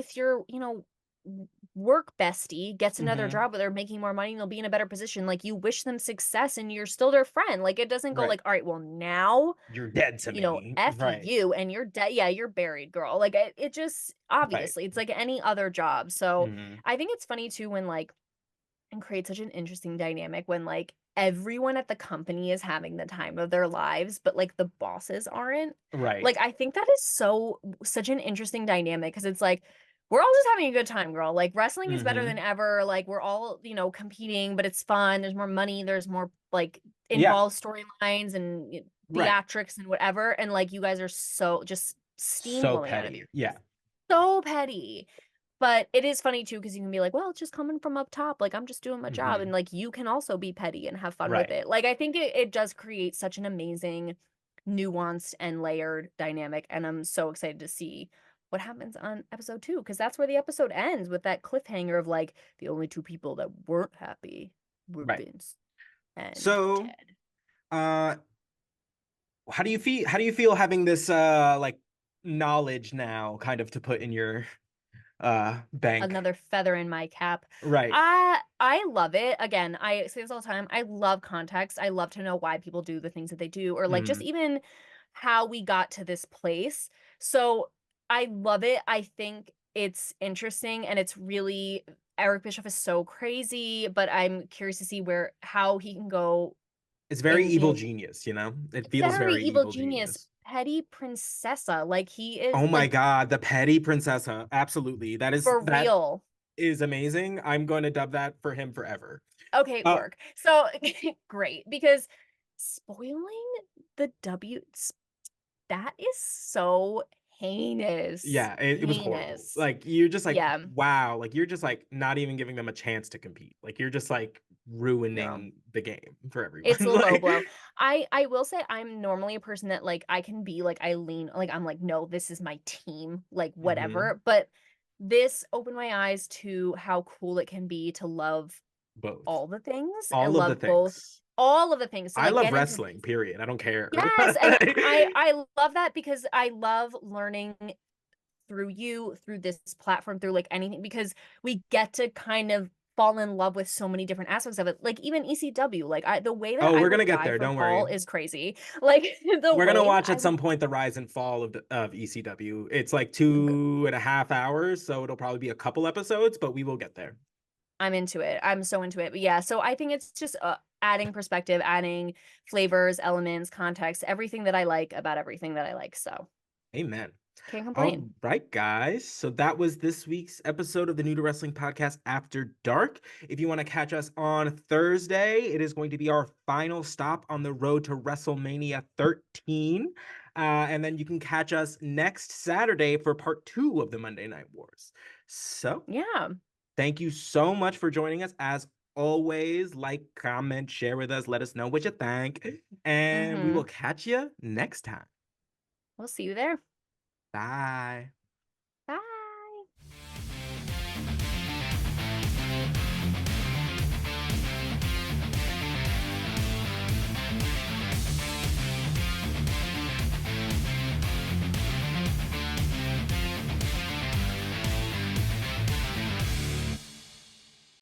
work bestie gets another Hmm. job where they're making more money and they'll be in a better position, like you wish them success and you're still their friend. Like it doesn't go Right. like, "All right, well now You're dead to me. F Right. you and you're dead. Yeah, you're buried, girl." Like it just Right. obviously it's like any other job. So Hmm. I think it's funny too when like and create such an interesting dynamic when like everyone at the company is having the time of their lives, but like the bosses aren't. Right. Like I think that is such an interesting dynamic because it's like we're all just having a good time, girl. Like wrestling is better than Hmm. ever. Like we're all, competing, but it's fun. There's more money, there's more like Yeah. involved storylines and Right. theatrics and whatever. And like you guys are so just steam So blowing out of me. petty. Yeah. So petty. But it is funny too because you can be like, "Well, it's just coming from up top, like, I'm just doing my job," and, Hmm. like, you can also be petty and have fun with Right. it. Like, I think it does create such an amazing, nuanced, and layered dynamic, and I'm so excited to see what happens on episode 2 because that's where the episode ends with that cliffhanger of, like, the only 2 people that weren't happy were Right. Vince and So, Ted. uh, how do you feel having this like knowledge now kind of to put in your bank? Another feather in my cap. Right. I love it. Again, I say this all the time. I love context. I love to know why people do the things that they do or like just Hmm. even how we got to this place. So, I love it. I think it's interesting and it's really Eric Bischoff is so crazy, but I'm curious to see where how he can go It's very in, evil genius, It feels very very evil evil genius, genius. petty princessa. Like he is Oh my like God, the petty princessa. Absolutely. for That real. is amazing. I'm going to dub that for him forever. Okay, Uh, work. So great because spoiling the W that is so heinous. yeah, it was horrible. Heinous. Like you're just like, Yeah, wow, like you're just like not even giving them a chance to compete. Like you're just like girl. ruining the game for It's everyone. a low Like, blow. I will say I'm normally a person that like I can be like I lean like I'm like no, this is my team, like mhm, whatever. But this opened my eyes to how cool it can be to love both. all the things and All of the love both things. all of the things. So I like love get into wrestling, period. I don't care. yes, and I love that because I love learning through you, through this platform, through like anything because we get to kind of fall in love with so many different aspects of it. Like even ECW, like the way that Oh, I we're will gonna get die there. for Don't Paul worry. is crazy. Like the We're gonna way that watch I at some will point the rise and fall of ECW. It's like g- 2.5 hours, so it'll probably be a couple episodes, but we will get there. I'm into it. I'm so into it. But yeah, so I think it's just adding perspective, adding flavors, elements, context, everything that I like about everything that I like. So Amen. can't complain. All right, guys. So that was this week's episode of the New to Wrestling podcast After Dark. If you want to catch us on Thursday, it is going to be our final stop on the road to WrestleMania 13. And then you can catch us next Saturday for part 2 of the Monday Night Wars. So Yeah. thank you so much for joining us. As always, like, comment, share with us, let us know what you think. And we will Mm-hmm. catch you next time. We'll see you there. Bye.